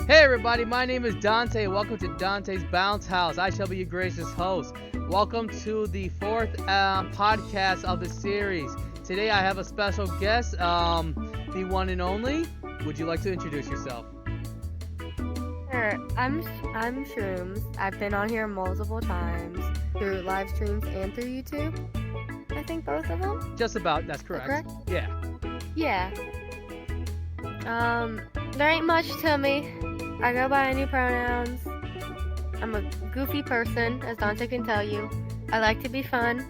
Hey everybody, my name is Dante. Welcome to Dante's Bounce House. I shall be your gracious host. Welcome to the fourth podcast of the series. Today I have a special guest, the one and only. Would you like to introduce yourself? Sure, I'm Shrooms. I've been on here multiple times through live streams and through YouTube. I think both of them. Just about, that's correct. Yeah. Yeah. There ain't much to me. I go by any pronouns. I'm a goofy person, as Dante can tell you. I like to be fun.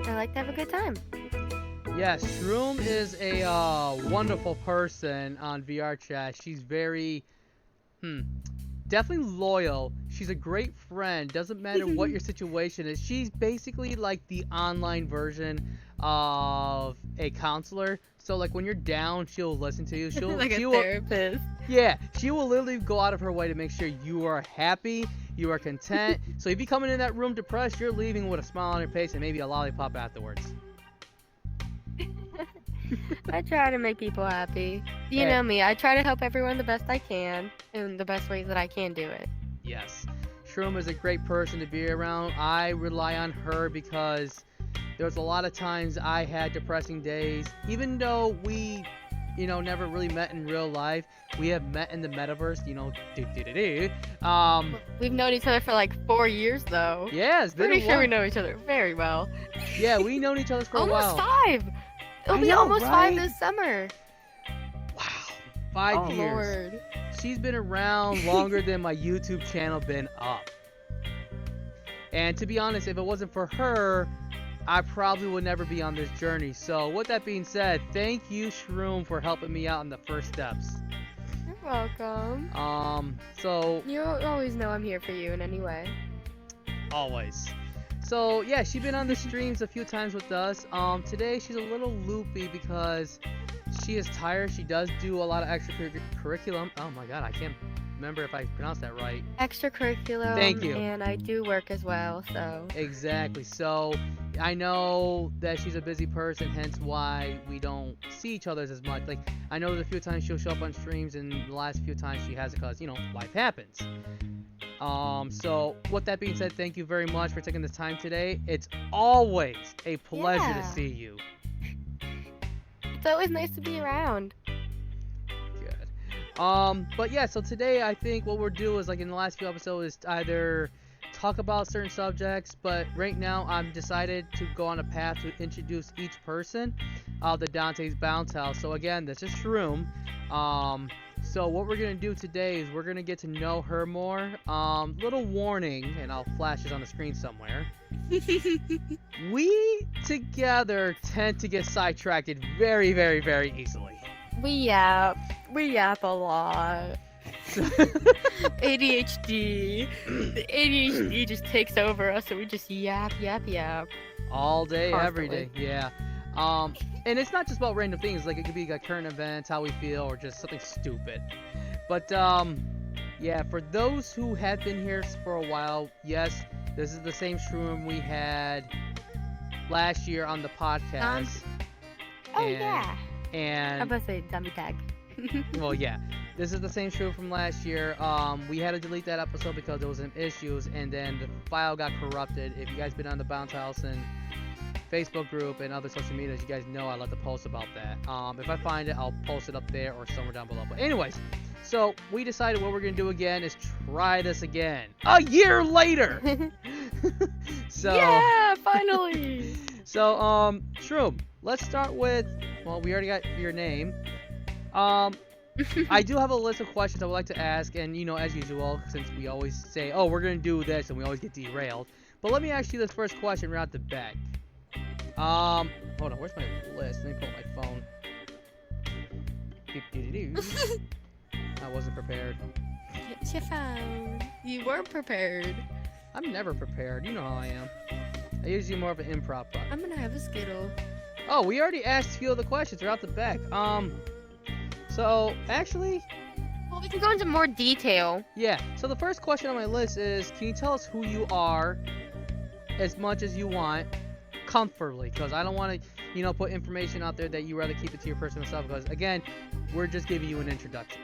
I like to have a good time. Yes, Shroom is a wonderful person on VR chat. She's very, definitely loyal. She's a great friend. Doesn't matter what your situation is. She's basically like the online version of a counselor. So like when you're down, she'll listen to you. She'll like a therapist. Yeah, she will literally go out of her way to make sure you are happy, you are content. So if you come in that room depressed, you're leaving with a smile on your face and maybe a lollipop afterwards. I try to make people happy. You know me. I try to help everyone the best I can in the best ways that I can do it. Yes. Shroom is a great person to be around. I rely on her because there's a lot of times I had depressing days. Even though we, never really met in real life, we have met in the metaverse, We've known each other for like 4 years, though. Yeah, it's been Pretty a sure while. we know each other very well. Yeah, we've known each other for a while. Almost 5! It'll be almost 5 this summer. Wow. 5 years. Lord. She's been around longer than my YouTube channel been up. And to be honest, if it wasn't for her, I probably would never be on this journey. So with that being said, thank you, Shroom, for helping me out in the first steps. You're welcome. So You always know I'm here for you in any way. always. So yeah, she's been on the streams a few times with us. Today she's a little loopy because she is tired. She does do a lot of extracurriculum. Oh my god, I can't remember if I pronounced that right. Extracurricular. Thank you. And I do work as well, so. Exactly. So I know that she's a busy person, hence why we don't see each other as much. Like I know there's a few times she'll show up on streams, and the last few times she hasn't because life happens. So with that being said, thank you very much for taking the time today. It's always a pleasure to see you. It's always nice to be around. But yeah, so today I think what we'll do is, like in the last few episodes, is either talk about certain subjects, but right now I'm decided to go on a path to introduce each person of the Dante's Bounce House. So again, this is Shroom. So what we're gonna do today is we're gonna get to know her more. Little warning, and I'll flash this on the screen somewhere. We together tend to get sidetracked very, very, very easily. We yap a lot. ADHD. The ADHD just takes over us, so we just yap. All day, every Constantly. day, yeah. And it's not just about random things. Like it could be like current events, how we feel, or just something stupid. But yeah, for those who have been here for a while, yes, this is the same Shroom we had last year on the podcast. Yeah. And I'm about to say dummy tag. well, yeah, this is the same show from last year. We had to delete that episode because there was some issues, and then the file got corrupted. If you guys been on the Bounce House and Facebook group and other social medias, you guys know I love to post about that. If I find it, I'll post it up there or somewhere down below. But anyways, so we decided what we're gonna do again is try this again a year later. So yeah, finally. So Shroom, let's start with, well, we already got your name. I do have a list of questions I would like to ask, and as usual, since we always say, oh, we're gonna do this, and we always get derailed. But let me ask you this first question right off the bat. Hold on, where's my list? Let me pull up my phone. I wasn't prepared. Get your phone. You weren't prepared. I'm never prepared. You know how I am. I usually more of an improv button. I'm gonna have a Skittle. Oh, we already asked a few of the questions right off the back. So actually, Well, we can go into more detail. yeah. So the first question on my list is, can you tell us who you are, as much as you want, comfortably? Because I don't want to, put information out there that you rather keep it to your personal self. Because again, we're just giving you an introduction.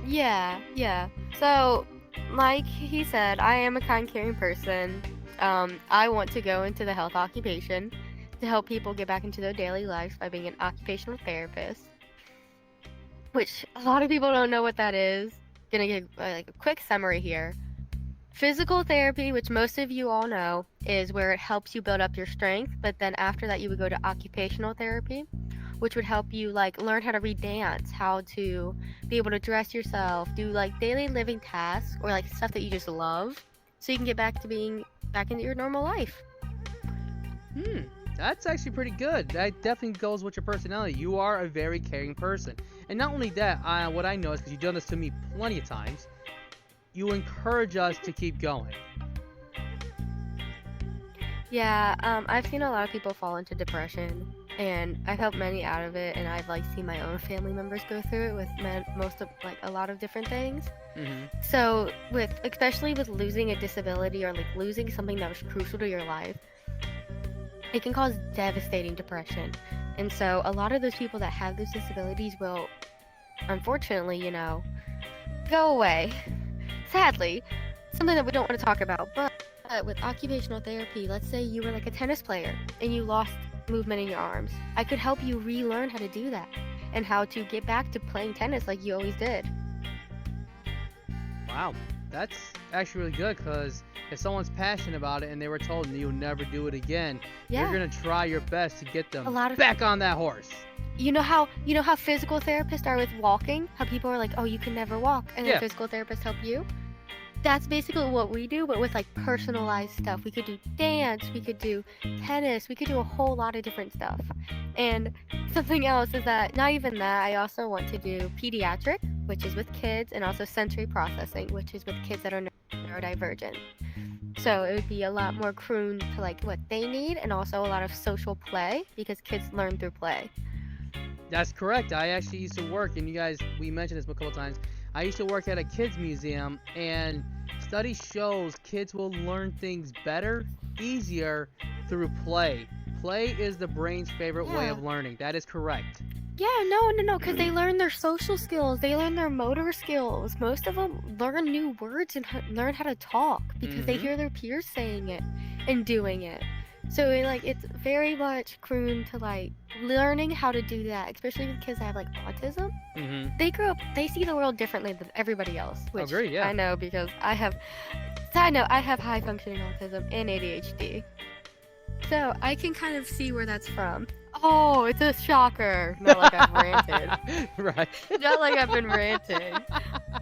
Yeah. So, like he said, I am a kind, caring person. I want to go into the health occupation to help people get back into their daily lives by being an occupational therapist, which a lot of people don't know what that is. Gonna give like a quick summary here. Physical therapy, which most of you all know, is where it helps you build up your strength, but then after that you would go to occupational therapy, which would help you like learn how to read dance, how to be able to dress yourself, do like daily living tasks or like stuff that you just love so you can get back to being back into your normal life. That's actually pretty good. That definitely goes with your personality. You are a very caring person. And not only that, what I know is because you've done this to me plenty of times, you encourage us to keep going. Yeah, I've seen a lot of people fall into depression, and I've helped many out of it, and I've like seen my own family members go through it with most of like a lot of different things. So especially with losing a disability or like losing something that was crucial to your life, it can cause devastating depression. And so a lot of those people that have those disabilities will, unfortunately, go away. Sadly, something that we don't want to talk about, but with occupational therapy, let's say you were like a tennis player and you lost movement in your arms. I could help you relearn how to do that and how to get back to playing tennis like you always did. Wow, that's actually really good because if someone's passionate about it and they were told you'll never do it again, you're gonna try your best to get them back on that horse. You know how physical therapists are with walking? How people are like, oh, you can never walk, and then physical therapists help you? That's basically what we do, but with like personalized stuff. We could do dance, we could do tennis, we could do a whole lot of different stuff. And something else is that, not even that, I also want to do pediatric, which is with kids, and also sensory processing, which is with kids that are neurodivergent. So it would be a lot more croon to like what they need, and also a lot of social play, because kids learn through play. That's correct. I actually used to work, and we mentioned this a couple times. I used to work at a kids museum, and study shows kids will learn things better, easier through play. Play is the brain's favorite way of learning. That is correct. Yeah, no, because they learn their social skills, they learn their motor skills. Most of them learn new words and learn how to talk because they hear their peers saying it and doing it. So it's very much croon to like learning how to do that, especially with kids that have like autism. They grow up, they see the world differently than everybody else, which I know because I have high functioning autism and ADHD. So I can kind of see where that's from. Oh, it's a shocker. Not like I've ranted. Right. Not like I've been ranting.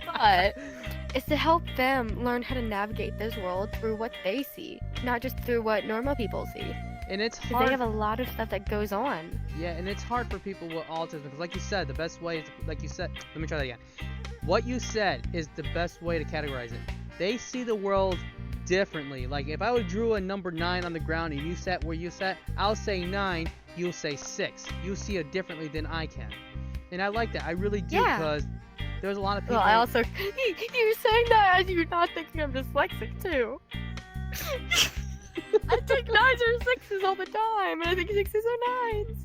But it's to help them learn how to navigate this world through what they see, not just through what normal people see. And it's hard. They have a lot of stuff that goes on. Yeah, and it's hard for people with autism because, like you said, the best way is, like you said, let me try that again. What you said is the best way to categorize it. They see the world differently. Like if I drew a number 9 on the ground and you sat where you sat, I'll say 9, you'll say 6. You see it differently than I can. And I like that. I really do because there's a lot of people. Well, I also you're saying that as you're not thinking I'm dyslexic too. I take 9s or 6s all the time, and I think 6s are 9s.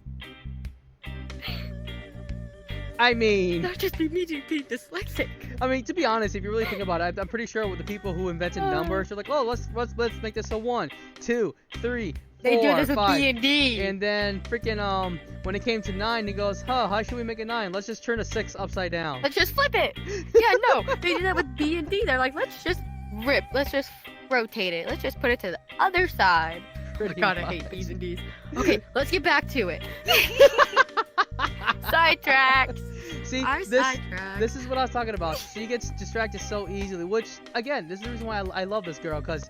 I mean, not just me being dyslexic. I mean, to be honest, if you really think about it, I'm pretty sure with the people who invented numbers, they're like, oh, let's make this a 1, 2, 3, 4, they do this 5. with B&D. And then freaking when it came to 9, he goes, how should we make a 9? Let's just turn a 6 upside down. Let's just flip it. Yeah, no, they did that with B&D. They're like, let's just rotate it. Let's just put it to the other side. Pretty God, much. I hate B's and D's. Okay, let's get back to it. Sidetracks. See, this is what I was talking about. She gets distracted so easily, which, again, this is the reason why I love this girl, because,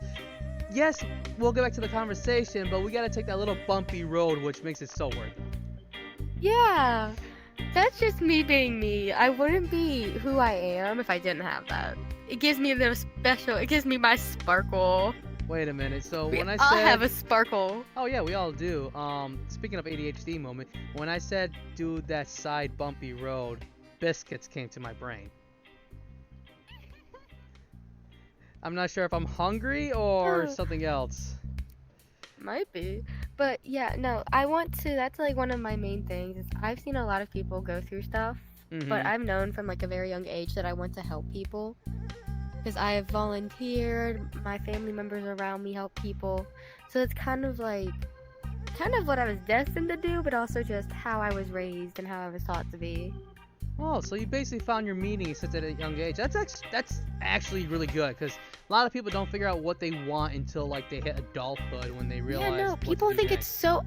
yes, we'll get back to the conversation, but we gotta take that little bumpy road, which makes it so worth it. Yeah, that's just me being me. I wouldn't be who I am if I didn't have that. It gives me it gives me my sparkle. Wait a minute. So when I I'll said, have a sparkle. Oh yeah, we all do. Speaking of ADHD moment, when I said do that side bumpy road, biscuits came to my brain. I'm not sure if I'm hungry or something else. Might be. But yeah, no, I want to, that's like one of my main things is I've seen a lot of people go through stuff but I've known from like a very young age that I want to help people because I have volunteered. My family members around me help people, so it's kind of what I was destined to do, but also just how I was raised and how I was taught to be. Oh, so you basically found your meaning since at a young age. That's actually really good, because a lot of people don't figure out what they want until like they hit adulthood, when they realize. Yeah, no, people think it's so.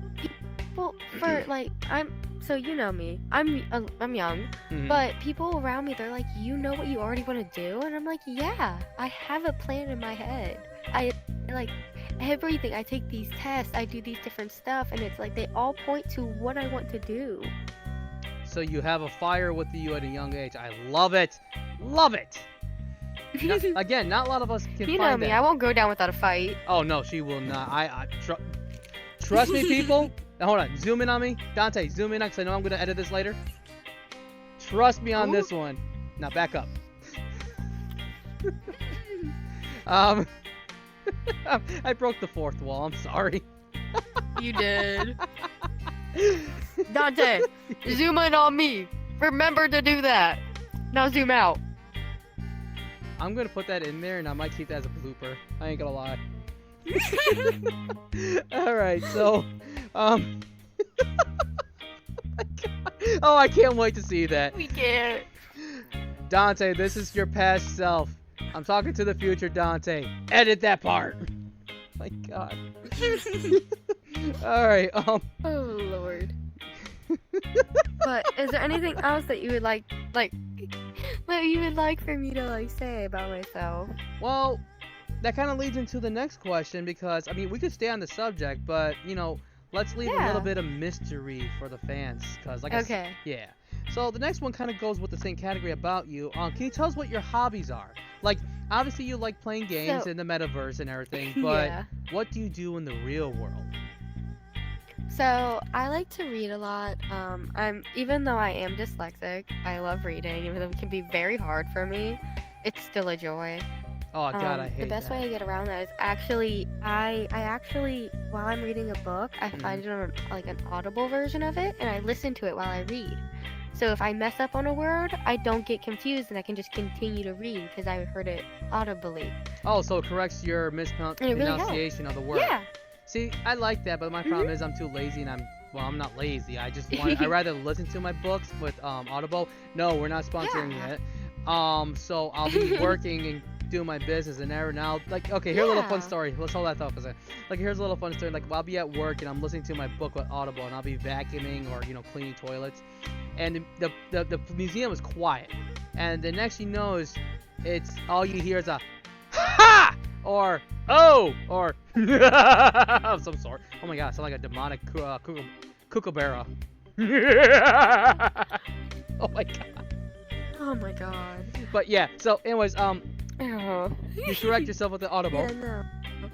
People for like so you know me. I'm young, but people around me, they're like, you know what you already want to do, and I'm like, yeah, I have a plan in my head. I like everything. I take these tests. I do these different stuff, and it's like they all point to what I want to do. So you have a fire with you at a young age. I love it. Love it. Again, not a lot of us can you find know me. that. I won't go down without a fight. Oh, no, she will not. Trust me, people. Now, hold on. Zoom in on me. Dante, zoom in on, because I know I'm going to edit this later. Trust me on this one. Now, back up. I broke the fourth wall. I'm sorry. You did. Dante, zoom in on me. Remember to do that. Now zoom out. I'm gonna put that in there, and I might keep that as a blooper. I ain't gonna lie. Alright, so, oh, I can't wait to see that. We can't. Dante, this is your past self. I'm talking to the future, Dante. Edit that part. My God. Alright, Oh, Lord. But is there anything else that you would like what you would like for me to like say about myself? Well, that kind of leads into the next question, because I mean, we could stay on the subject, but you know, let's leave a little bit of mystery for the fans, because like yeah. So the next one kind of goes with the same category about you. Can you tell us what your hobbies are? Like, obviously you like playing games in the metaverse and everything, but what do you do in the real world? So I like to read a lot. Even though I am dyslexic, I love reading. Even though it can be very hard for me, it's still a joy. Oh God, I hate that. The best way I get around that is actually, I actually, while I'm reading a book, I find it on like an audible version of it, and I listen to it while I read. So if I mess up on a word, I don't get confused, and I can just continue to read because I heard it audibly. Oh, so it corrects your mispronunciation of the word. Yeah. See, I like that, but my problem is I'm too lazy, and I'm not lazy. I just I'd rather listen to my books with Audible. No, we're not sponsoring yet. So I'll be working and doing my business, and every now, like, okay, here's a little fun story. Let's hold that thought for a second. Like, here's a little fun story. Like, I'll be at work and I'm listening to my book with Audible, and I'll be vacuuming or cleaning toilets, and the museum is quiet, and the next you know is it's all you hear is a ha or oh or of some sort. Oh my God, I sound like a demonic kookaburra. Oh my God. Oh my God. But yeah, so anyways, you correct yourself with the Audible. Yeah, no.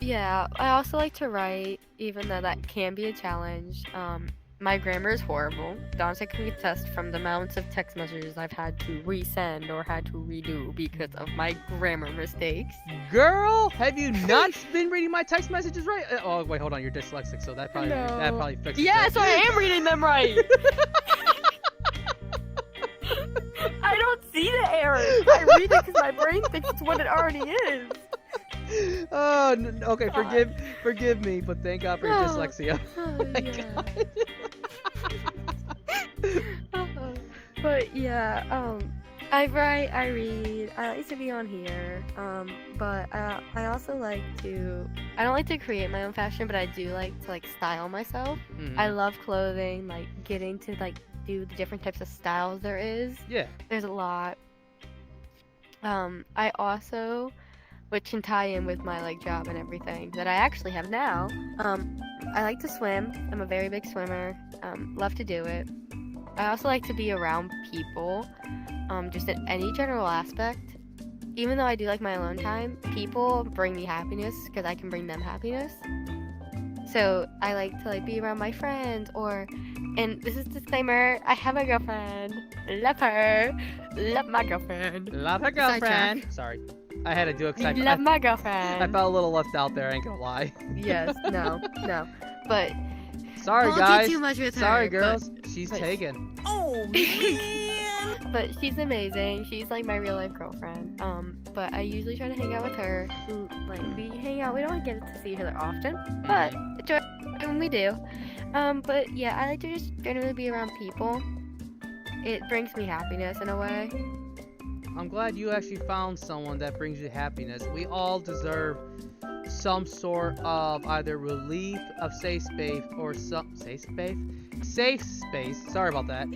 Yeah, I also like to write, even though that can be a challenge. My grammar is horrible. Dante can attest from the amounts of text messages I've had to resend or had to redo because of my grammar mistakes. Girl, have you not been reading my text messages right? Oh wait, hold on, you're dyslexic, so that probably fixes it. Yeah, so I am reading them right. I don't see the errors. I read it because my brain thinks it's what it already is. Oh, okay, forgive me, but thank God for your dyslexia. Oh my God. But yeah, I write, I read, I like to be on here, but I also like to, I don't like to create my own fashion, but I do like to style myself. I love clothing, like getting to do the different types of styles there is. Yeah. There's a lot. I also, which can tie in with my job and everything that I actually have now. I like to swim. I'm a very big swimmer. Love to do it. I also like to be around people, just in any general aspect. Even though I do like my alone time, people bring me happiness because I can bring them happiness. So I like to be around my friends, and this is disclaimer, I have a girlfriend. Love her. Love my girlfriend. Love her girlfriend. Sorry. I had to do it because I love my girlfriend. I felt a little left out there, I ain't gonna lie. Yes, no. But Sorry, Don't guys. do too much with her. Sorry, girls. She's taken. Oh man. But she's amazing. She's like my real life girlfriend. But I usually try to hang out with her. Like we hang out. We don't get to see each other often, but enjoy it when we do. But yeah, I like to just generally be around people. It brings me happiness in a way. I'm glad you actually found someone that brings you happiness. We all deserve some sort of either relief of safe space or some safe space. Sorry about that.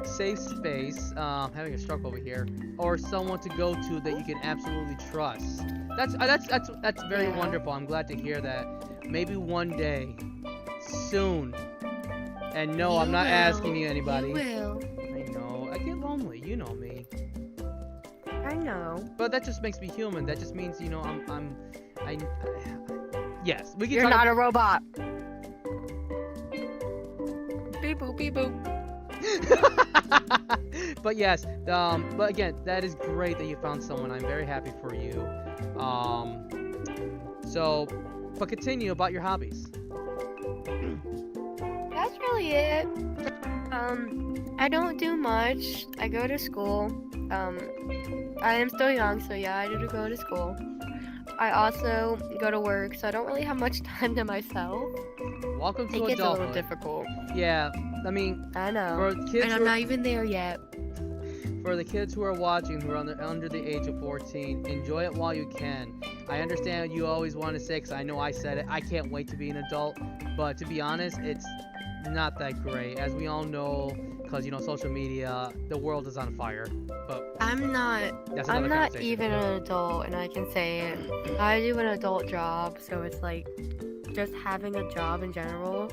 Safe space. Having a stroke over here, or someone to go to that you can absolutely trust. That's very wonderful. I'm glad to hear that. Maybe one day, soon. And no, I'm not asking you anybody. You will. I know. I get lonely. You know me. I know. But that just makes me human. That just means, you know, yes, we can. You're not a robot. Beep boop, beep boop. But yes, but again, that is great that you found someone. I'm very happy for you. But continue about your hobbies. That's really it. I don't do much. I go to school. I am still young, so yeah, I do go to school. I also go to work, so I don't really have much time to myself. Welcome to adulthood. It gets a little difficult. Yeah, I mean, I know. for kids and I'm not even there yet. For the kids who are watching, who are under the age of 14, enjoy it while you can. I understand you always want to say, because I know I said it, I can't wait to be an adult. But to be honest, it's not that great. As we all know, because, you know, social media, the world is on fire. But I'm not even an adult, and I can say it. I do an adult job, so it's like just having a job in general,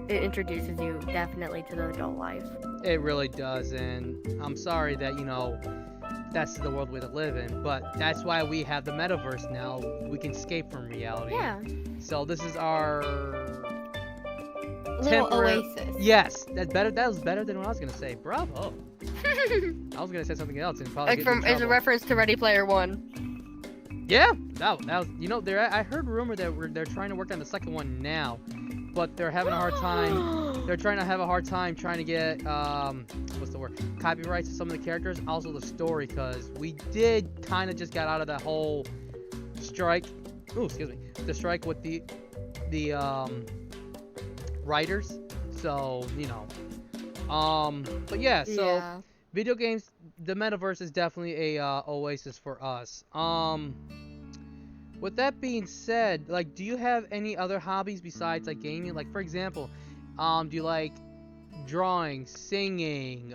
it introduces you definitely to the adult life. It really does, and I'm sorry that, you know, that's the world we live in, but that's why we have the metaverse now. We can escape from reality. Yeah. So this is our little oasis. Yes, that's better. That was better than what I was gonna say. Bravo. I was gonna say something else and probably it's a reference to Ready Player One. Yeah, that was, you know, I heard rumor that they're trying to work on the second one now, but they're having a hard time. They're trying to get what's the word? Copyrights to some of the characters, also the story, because we did kind of just got out of that whole strike. Oh, excuse me, the strike with the writers. So, you know, but yeah, so Yeah. Video games, the metaverse is definitely a oasis for us. With that being said, like, do you have any other hobbies besides like gaming? Like, for example, do you like drawing, singing,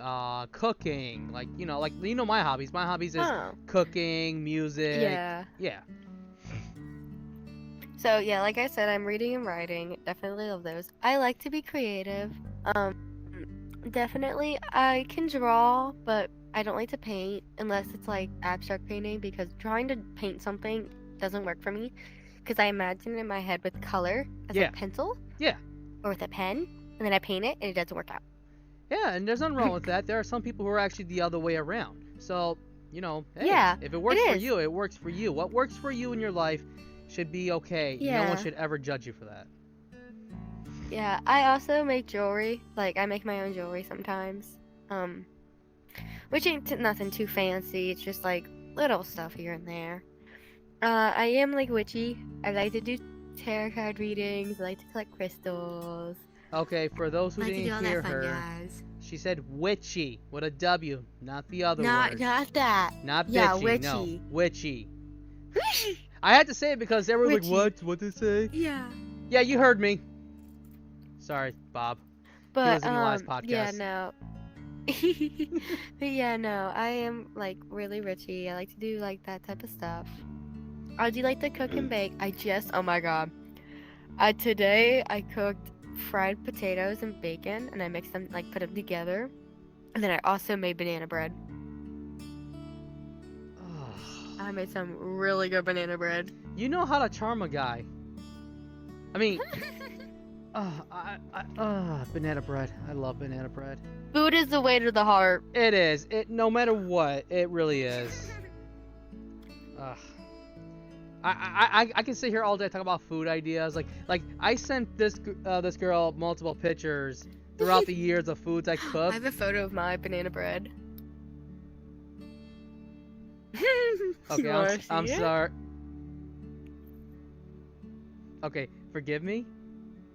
cooking? Like, you know my hobbies. My hobbies is cooking, music. Yeah. Yeah. So yeah, like I said, I'm reading and writing. Definitely love those. I like to be creative. Definitely I can draw, but I don't like to paint unless it's like abstract painting, because trying to paint something doesn't work for me, because I imagine it in my head with color as a pencil. Yeah. Or with a pen, and then I paint it and it doesn't work out. Yeah, and there's nothing wrong with that. There are some people who are actually the other way around. So, you know, hey, if it works for you, it works for you. What works for you in your life should be okay. Yeah. No one should ever judge you for that. Yeah, I also make jewelry. Like, I make my own jewelry sometimes. Which ain't nothing too fancy. It's just like little stuff here and there. I am like witchy. I like to do tarot card readings. I like to collect crystals. Okay, for those who didn't hear her, she said witchy with a W, not the other word. Not that. Not bitchy, yeah, witchy. no, witchy. I had to say it because everyone was like, what? What did they say? Yeah. Yeah, you heard me. Sorry, Bob. But he was in the last podcast. Yeah, no. But yeah, no. I am like really witchy. I like to do like that type of stuff. I do like to cook and bake. Oh my god. Today I cooked fried potatoes and bacon, and I mixed them, like put them together. And then I also made banana bread. I made some really good banana bread. You know how to charm a guy. I mean, banana bread. I love banana bread. Food is the way to the heart. It is. No matter what, it really is. I can sit here all day talking about food ideas. Like I sent this girl multiple pictures throughout the years of foods I I cooked. have a photo of my banana bread. Okay, I'm sorry. Okay, forgive me,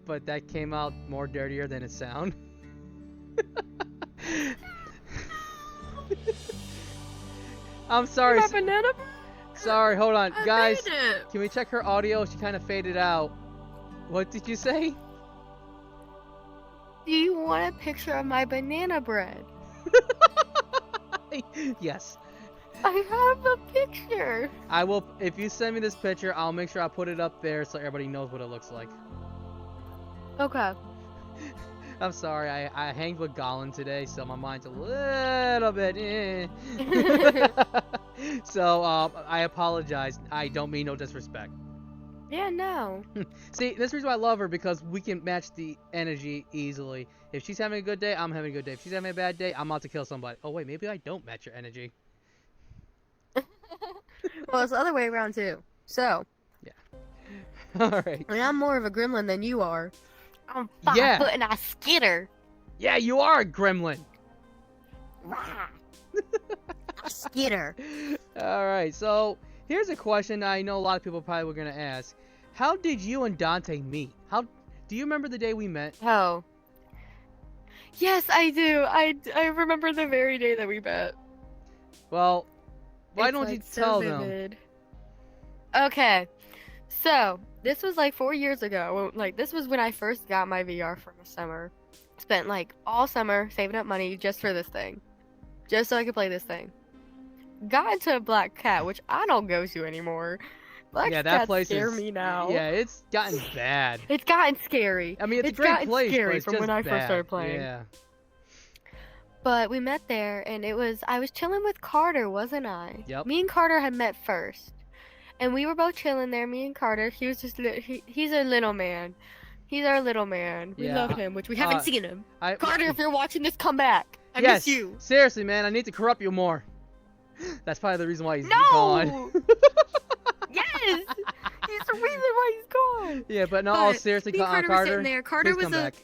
but that came out more dirtier than it sound. I'm sorry. My banana bread? Sorry, hold on. I Guys, made it. can we check her audio? She kind of faded out. What did you say? Do you want a picture of my banana bread? Yes. I have a picture. I will. If you send me this picture, I'll make sure I put it up there so everybody knows what it looks like. Okay. I'm sorry. I hanged with Gollin today, so my mind's a little bit. So I apologize. I don't mean no disrespect. Yeah, no. See, this is the reason why I love her, because we can match the energy easily. If she's having a good day, I'm having a good day. If she's having a bad day, I'm out to kill somebody. Oh wait, maybe I don't match your energy. Well, it's the other way around too. So. Yeah. All right. I mean, I'm more of a gremlin than you are. I'm 5 Yeah. foot and I skitter. Yeah, you are a gremlin. I skitter. All right. So here's a question I know a lot of people probably were gonna ask. How did you and Dante meet? Do you remember the day we met? Oh. Yes, I do. I remember the very day that we met. Well, why It's, don't like, you so tell them? vivid. Okay. So, this was like 4 years ago. Like, this was when I first got my VR for the summer. Spent like all summer saving up money just for this thing. Just so I could play this thing. Got into a black cat, which I don't go to anymore. Black Yeah, that cats place scare is. me now. Yeah, it's gotten bad. It's gotten scary. I mean, it's a It's great gotten place, scary but it's from just when I first bad. started playing. Yeah. But we met there, and I was chilling with Carter, wasn't I? Yep. Me and Carter had met first. And we were both chilling there, me and Carter. He was just, he's a little man. He's our little man. We Yeah, love him, which we haven't seen him. Carter, if you're watching this, come back. I yes, miss you. seriously, man, I need to corrupt you more. That's probably the reason why he's No! gone. Yes! He's the reason why he's gone. Yeah, but no, all But seriously, me and Carter were sitting there. Carter please was come back.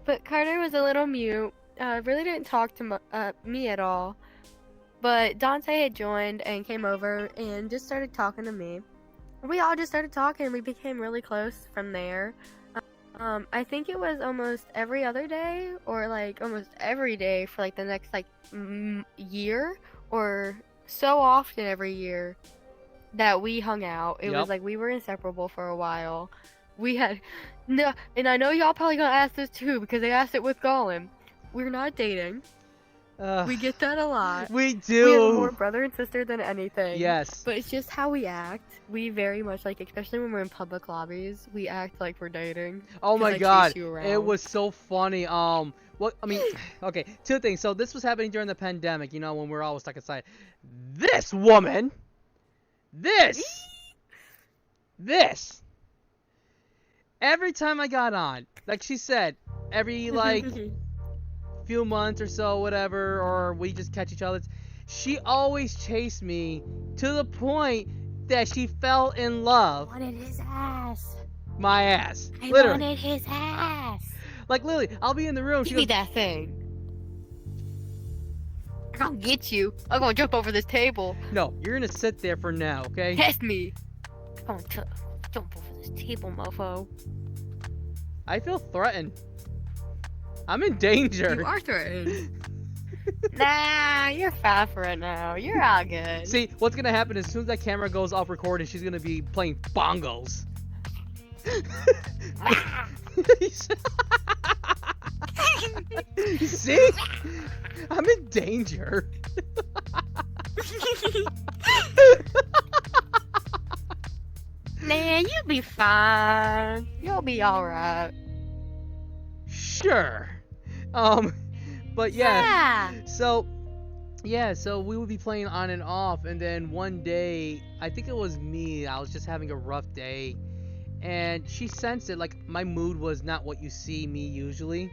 But Carter was a little mute. Really didn't talk to me at all. But Dante had joined and came over and just started talking to me. We all just started talking and we became really close from there. I think it was almost every other day or like almost every day for like the next like year, or so often every year that we hung out. It was like we were inseparable for a while. We had no, and I know y'all probably gonna ask this too because they asked it with Gollum. We're not dating. We get that a lot. We do. We are more brother and sister than anything. Yes. But it's just how we act. We very much like, especially when we're in public lobbies, we act like we're dating. Oh my 'cause I god, chase you it around. was so funny. What I mean, okay, two things. So this was happening during the pandemic. You know, when we're all stuck inside. This woman, this. Every time I got on, like she said, every like few months or so, whatever, or we just catch each other, she always chased me to the point that she fell in love. I wanted his ass. My ass. I Literally. wanted his ass. Like literally, I'll be in the room. Give She me goes, that thing. I'm gonna get you. I'm gonna jump over this table. no, you're gonna sit there for now, okay? Test me. I'm gonna jump over this table, mofo. I feel threatened. I'm in danger. You are threatened. Nah, you're fine for it now. You're all good. See, what's gonna happen is as soon as that camera goes off recording, she's gonna be playing bongos. See? I'm in danger. Nah, you'll be fine. You'll be alright. Sure. But yeah. So we would be playing on and off, and then one day, I think it was me, I was just having a rough day, and she sensed it, like, my mood was not what you see me usually,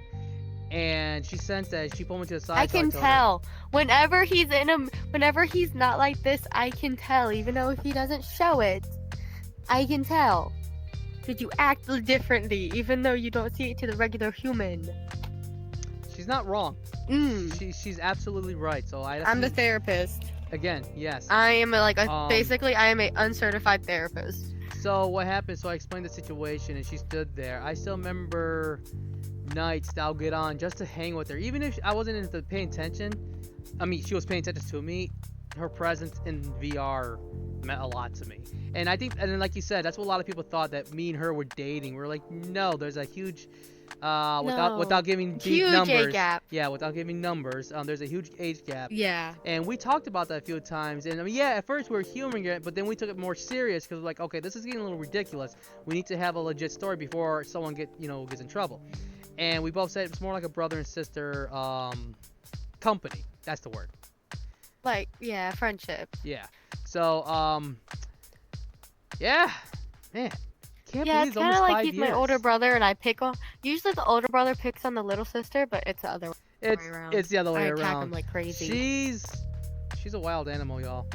And she sent that. She pulled me to the side. I so can told her, tell. Whenever he's not like this, I can tell. Even though if he doesn't show it, I can tell. Did you act differently, even though you don't see it to the regular human? She's not wrong. Mm. She's absolutely right. So I'm the therapist. Again, yes. I am basically I am a uncertified therapist. So what happened? So I explained the situation, and she stood there. I still remember nights that I'll get on just to hang with her, even if I wasn't into paying attention. I mean, she was paying attention to me. Her presence in VR meant a lot to me. And I think, and then like you said, that's what a lot of people thought, that me and her were dating. We're like, no, there's a huge, without giving deep huge numbers. age gap. Yeah, without giving numbers. There's a huge age gap. Yeah. And we talked about that a few times. And I mean, yeah, at first we were humoring it, but then we took it more serious because we're like, okay, this is getting a little ridiculous. We need to have a legit story before someone gets in trouble. And we both said it's more like a brother and sister company. That's the word. Like, yeah, friendship. Yeah. So, yeah, man. Can't Yeah, believe it's it's kind almost of like 5 he's years. my older brother, and I pick on. Usually, the older brother picks on the little sister, but it's the other way around. It's the other way I around. attack him like crazy. She's a wild animal, y'all.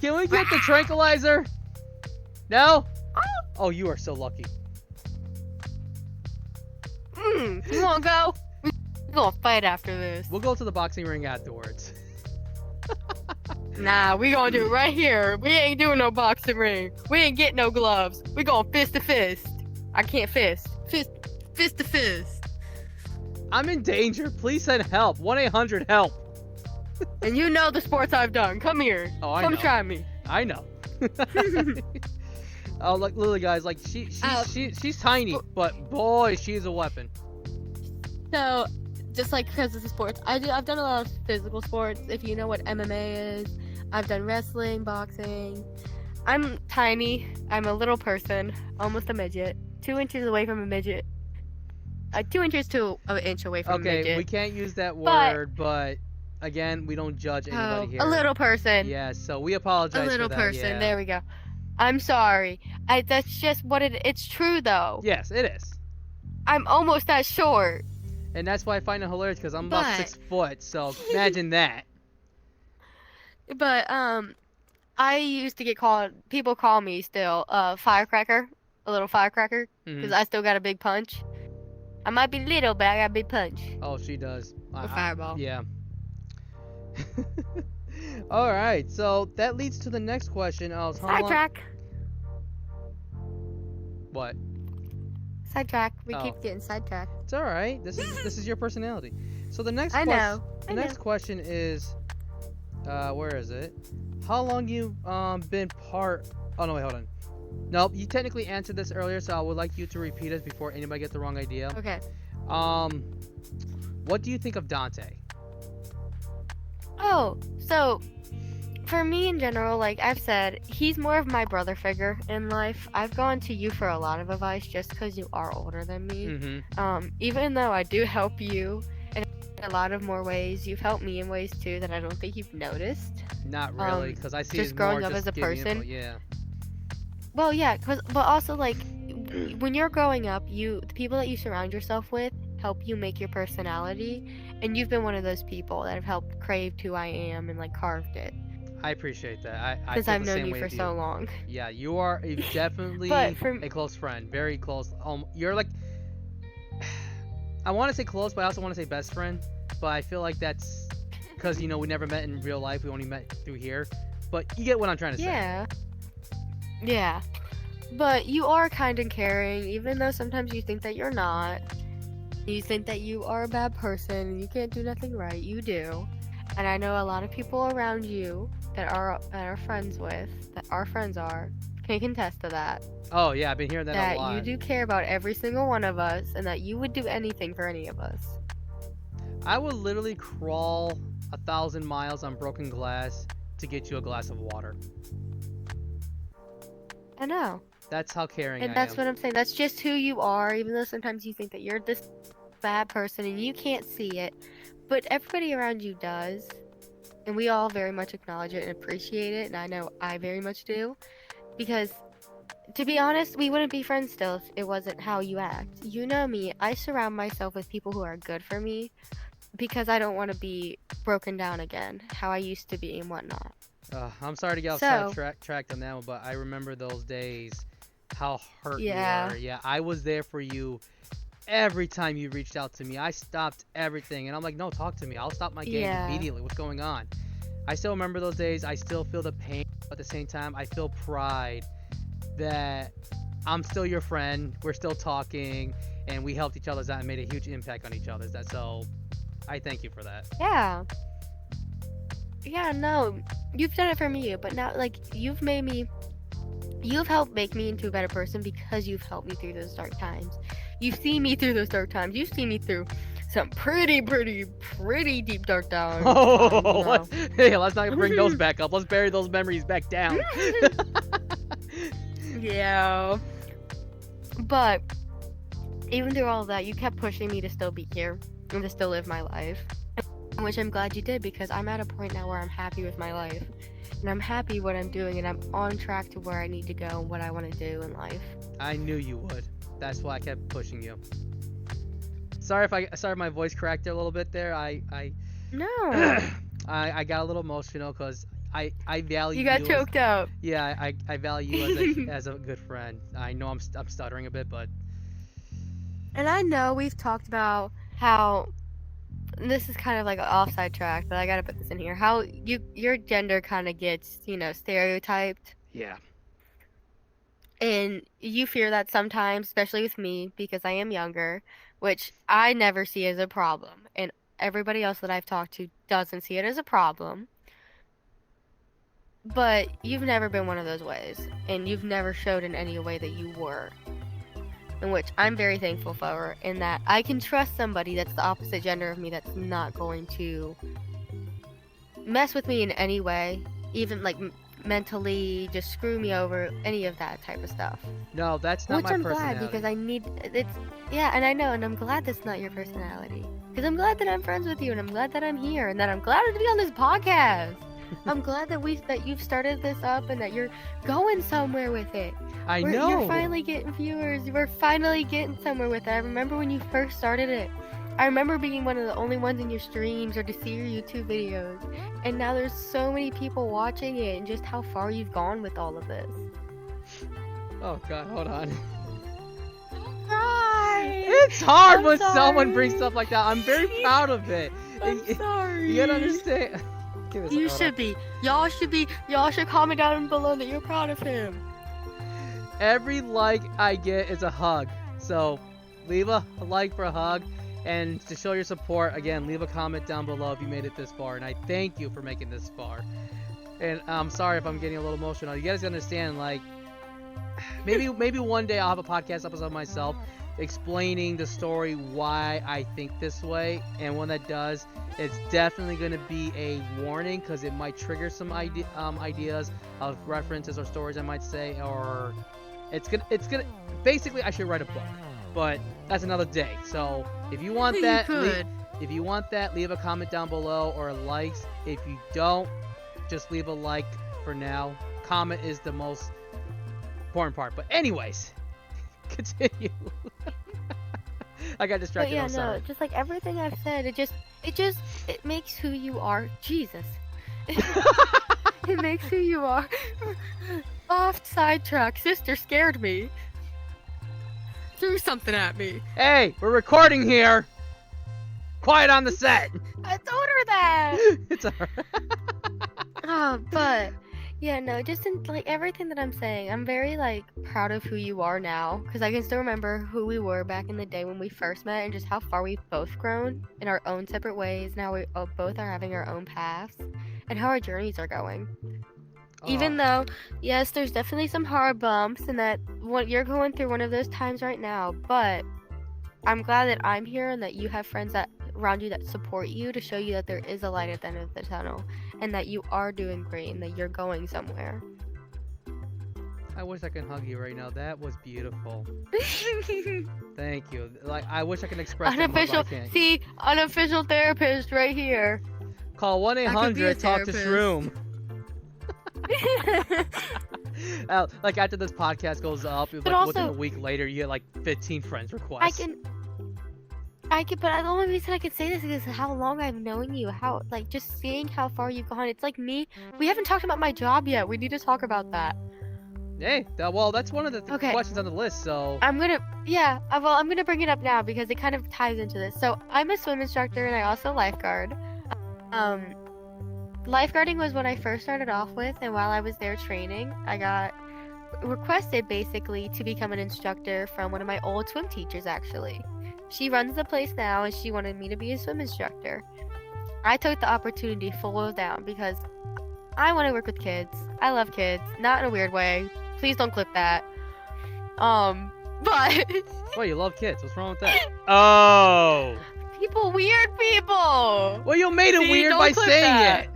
Can we get the tranquilizer? No? Oh, you are so lucky. You wanna go? We're gonna fight after this. We'll go to the boxing ring afterwards. Nah, we gonna do it right here. We ain't doing no boxing ring. We ain't getting no gloves. We going fist to fist. I can't fist. Fist to fist. I'm in danger. Please send help. 1-800-HELP. And you know the sports I've done. Come here. Oh, I Come know. try me. I know. Oh, like literally, guys, like she's tiny, but boy, she's a weapon. So, just like because of the sports, I've done a lot of physical sports. If you know what MMA is, I've done wrestling, boxing. I'm tiny. I'm a little person, almost a midget. 2 inches away from a midget. 2 inches to an inch away from a midget. Okay, we can't use that word, but again, we don't judge anybody here. A little person. Yeah, so we apologize. A little for that, person. yeah. There we go. I'm sorry. That's just what it's true though. Yes, it is. I'm almost that short. And that's why I find it hilarious because I'm about 6 foot. So imagine that. But I used to get called. People call me still firecracker, a little firecracker, because I still got a big punch. I might be little, but I got a big punch. Oh, she does. A fireball. Yeah. All right, so that leads to the next question. Sidetrack. What? Sidetrack. We keep getting sidetracked. It's all right. This is your personality. So the next next question is, where is it? How long you been part? Oh no, wait, hold on. Nope, you technically answered this earlier, so I would like you to repeat it before anybody gets the wrong idea. Okay. What do you think of Dante? Oh, so for me in general, like I've said, he's more of my brother figure in life. I've gone to you for a lot of advice just because you are older than me. Even though I do help you in a lot of more ways, you've helped me in ways too that I don't think you've noticed. Not really, because I see just it growing more up just as a giving person. info, yeah. Well, yeah, but also like when you're growing up, the people that you surround yourself with help you make your personality, and you've been one of those people that have helped crave who I am and like carved it. I appreciate that. Because I've known you for so long. Yeah, you are definitely a close friend, very close. You're like, I want to say close, but I also want to say best friend. But I feel like that's because we never met in real life. We only met through here. But you get what I'm trying to say. Yeah. Yeah. But you are kind and caring, even though sometimes you think that you're not. You think that you are a bad person and you can't do nothing right. You do. And I know a lot of people around you that our friends with, that our friends are, can contest to that. Oh yeah, I've been hearing that a lot. That you do care about every single one of us, and that you would do anything for any of us. I would literally crawl 1,000 miles on broken glass to get you a glass of water. I know. That's how caring I am. And that's what I'm saying. That's just who you are, even though sometimes you think that you're this bad person and you can't see it. But everybody around you does. And we all very much acknowledge it and appreciate it. And I know I very much do. Because to be honest, we wouldn't be friends still if it wasn't how you act. You know me, I surround myself with people who are good for me because I don't want to be broken down again, how I used to be and whatnot. I'm sorry to get off tracked on that one, but I remember those days, how hurt you were. Yeah, I was there for you every time you reached out to me. I stopped everything, and I'm like, no, talk to me. I'll stop my game immediately. What's going on? I still remember those days. I still feel the pain, but at the same time, I feel pride that I'm still your friend. We're still talking, and we helped each other out and made a huge impact on each other. So I thank you for that. Yeah. Yeah, no, you've done it for me, but now, like, you've helped make me into a better person because you've helped me through those dark times. You've seen me through those dark times. You've seen me through some pretty deep dark times. Oh, hey, let's not bring those back up. Let's bury those memories back down. Yeah. But even through all of that, you kept pushing me to still be here and to still live my life. Which I'm glad you did, because I'm at a point now where I'm happy with my life. And I'm happy what I'm doing, and I'm on track to where I need to go and what I want to do in life. I knew you would. That's why I kept pushing you. Sorry if my voice cracked a little bit there. No. I got a little emotional because I value you. Got choked up. Yeah, I value you as a good friend. I know I'm stuttering a bit, but. And I know we've talked about how. This is kind of like an offside track, but I gotta put this in here. How your gender kind of gets, stereotyped. Yeah. And you fear that sometimes, especially with me, because I am younger, which I never see as a problem. And everybody else that I've talked to doesn't see it as a problem. But you've never been one of those ways. And you've never showed in any way that you were. In which I'm very thankful for, in that I can trust somebody that's the opposite gender of me that's not going to mess with me in any way, even like mentally, just screw me over, any of that type of stuff. No, that's not my personality. Which I'm glad, because I need and I know, and I'm glad that's not your personality. Because I'm glad that I'm friends with you, and I'm glad that I'm here, and that I'm glad to be on this podcast. I'm glad that you've started this up and that you're going somewhere with it. I know. You're finally getting viewers. We're finally getting somewhere with it. I remember when you first started it. I remember being one of the only ones in your streams or to see your YouTube videos. And now there's so many people watching it, and just how far you've gone with all of this. Oh God, hold on. Cry. It's hard when someone brings stuff like that. I'm very proud of it. I'm sorry. You gotta understand. You should be. Y'all should comment down below that you're proud of him. Every like I get is a hug. So leave a like for a hug, and to show your support, again, leave a comment down below if you made it this far, and I thank you for making this far. And I'm sorry if I'm getting a little emotional. You guys understand, like, maybe one day I'll have a podcast episode myself explaining the story why I think this way, and when that does, it's definitely going to be a warning, because it might trigger some ideas of references or stories I might say, or it's gonna basically I should write a book, but that's another day. So if you want that, leave a comment down below, or likes. If you don't, just leave a like for now. Comment is the most important part. But anyways, continue. I got distracted. But yeah, I'm sorry. no, just like everything I've said, it makes who you are. Jesus. It makes who you are. Off sidetrack. Sister scared me. Threw something at me. Hey, we're recording here. Quiet on the set. I told her that. It's alright. But yeah, no, just in like everything that I'm saying, I'm very like proud of who you are now, because I can still remember who we were back in the day when we first met, and just how far we've both grown in our own separate ways. Now we both are having our own paths, and how our journeys are going. Even though, yes, there's definitely some hard bumps, and that what you're going through one of those times right now, but I'm glad that I'm here and that you have friends that around you that support you, to show you that there is a light at the end of the tunnel, and that you are doing great and that you're going somewhere. I wish I could hug you right now. That was beautiful. Thank you. Like, I wish I could express unofficial, that, but I can't. See, unofficial therapist right here. Call 1-800 Talk to Shroom. Like after this podcast goes up, like also, within a week later, you get like 15 friends requests. but the only reason I can say this is how long I've known you. How, like, just seeing how far you've gone. It's like me. We haven't talked about my job yet. We need to talk about that. Hey, well, that's one of the questions on the list. So I'm gonna bring it up now because it kind of ties into this. So I'm a swim instructor and I also lifeguard. Lifeguarding was what I first started off with, and while I was there training, I got requested basically to become an instructor from one of my old swim teachers. Actually, she runs the place now, and she wanted me to be a swim instructor. I took the opportunity full down because I want to work with kids. I love kids, not in a weird way. Please don't clip that. But well, you love kids. What's wrong with that? Oh. Weird people. Well, you made it weird by saying it.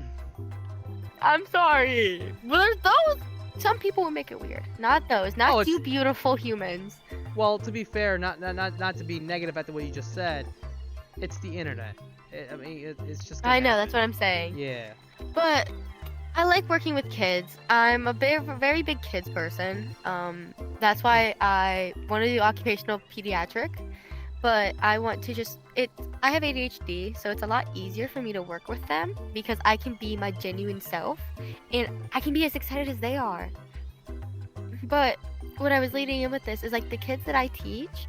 I'm sorry. Well, there's those. Some people would make it weird. Not those. Not you beautiful humans. Well, to be fair, not to be negative at the way you just said, it's the internet. I mean, it's just. I know. That's what I'm saying. Yeah. But I like working with kids. I'm a very big kids person. That's why I want to do occupational pediatric. But I want to I have ADHD, so it's a lot easier for me to work with them because I can be my genuine self and I can be as excited as they are. But what I was leading in with this is like the kids that I teach,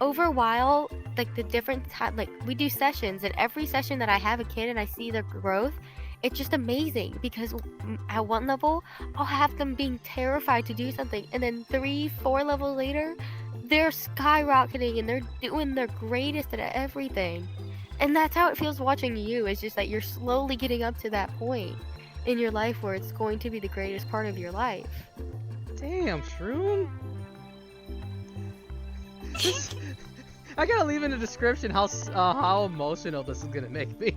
over a while, like the different time, like we do sessions, and every session that I have a kid and I see their growth, it's just amazing because at one level, I'll have them being terrified to do something, and then 3-4 levels later, they're skyrocketing and they're doing their greatest at everything. And that's how it feels watching you. It's just that you're slowly getting up to that point in your life where it's going to be the greatest part of your life. Damn, Shroom. I gotta leave in the description how emotional this is gonna make me.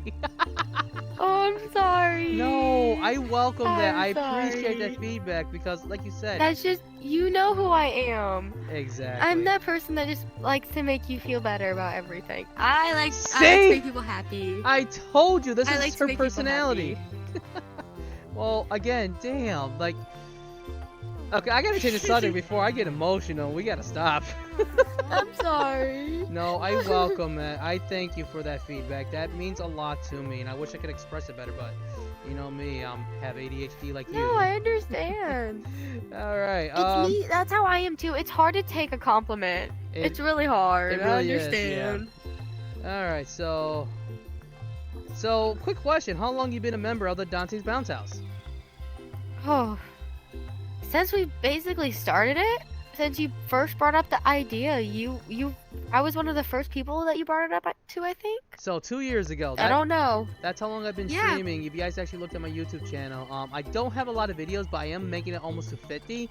Oh, I'm sorry. No, I welcome that. I appreciate that feedback because, like you said, that's just, you know who I am. Exactly. I'm that person that just likes to make you feel better about everything. I like to make people happy. I told you this is like her personality. Well, again, damn, like. Okay, I gotta change the subject before I get emotional. We gotta stop. I'm sorry. No, I welcome it. I thank you for that feedback. That means a lot to me, and I wish I could express it better, but you know me, have ADHD like you. No, I understand. All right. It's me. That's how I am too. It's hard to take a compliment. It's really hard. It really I understand. Is, yeah. All right. So, quick question: how long you been a member of the Dante's Bounce House? Oh. Since we basically started it, since you first brought up the idea, I was one of the first people that you brought it up to, I think. So 2 years ago. I don't know. That's how long I've been streaming. If you guys actually looked at my YouTube channel, I don't have a lot of videos, but I am making it almost to 50.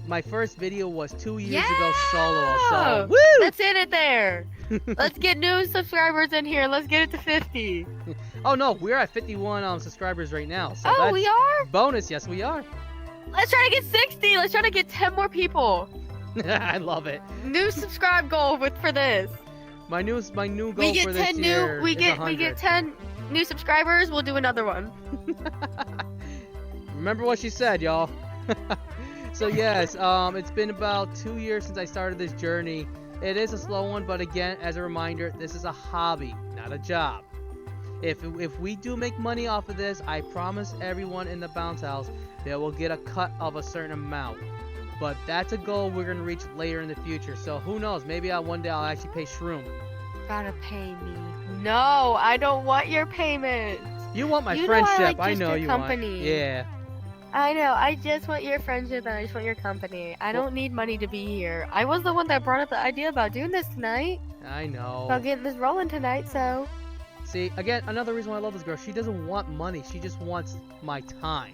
My first video was 2 years ago solo. So, woo! Let's hit it there. Let's get new subscribers in here. Let's get it to 50. Oh no, we're at 51 subscribers right now. So that's we are? Bonus, yes we are. Let's try to get 60. Let's try to get 10 more people. I love it. New subscribe goal for this. My new goal for this year. We get 10 new subscribers. We'll do another one. Remember what she said, y'all. So yes, it's been about 2 years since I started this journey. It is a slow one, but again, as a reminder, this is a hobby, not a job. If we do make money off of this, I promise everyone in the bounce house that we'll get a cut of a certain amount. But that's a goal we're gonna reach later in the future. So who knows? Maybe one day I'll actually pay Shroom. Gotta pay me. No, I don't want your payment. You want my friendship? I know you want. Yeah. I know. I just want your friendship and I just want your company. I don't need money to be here. I was the one that brought up the idea about doing this tonight. I know. About getting this rolling tonight, so. See, again, another reason why I love this girl. She doesn't want money. She just wants my time.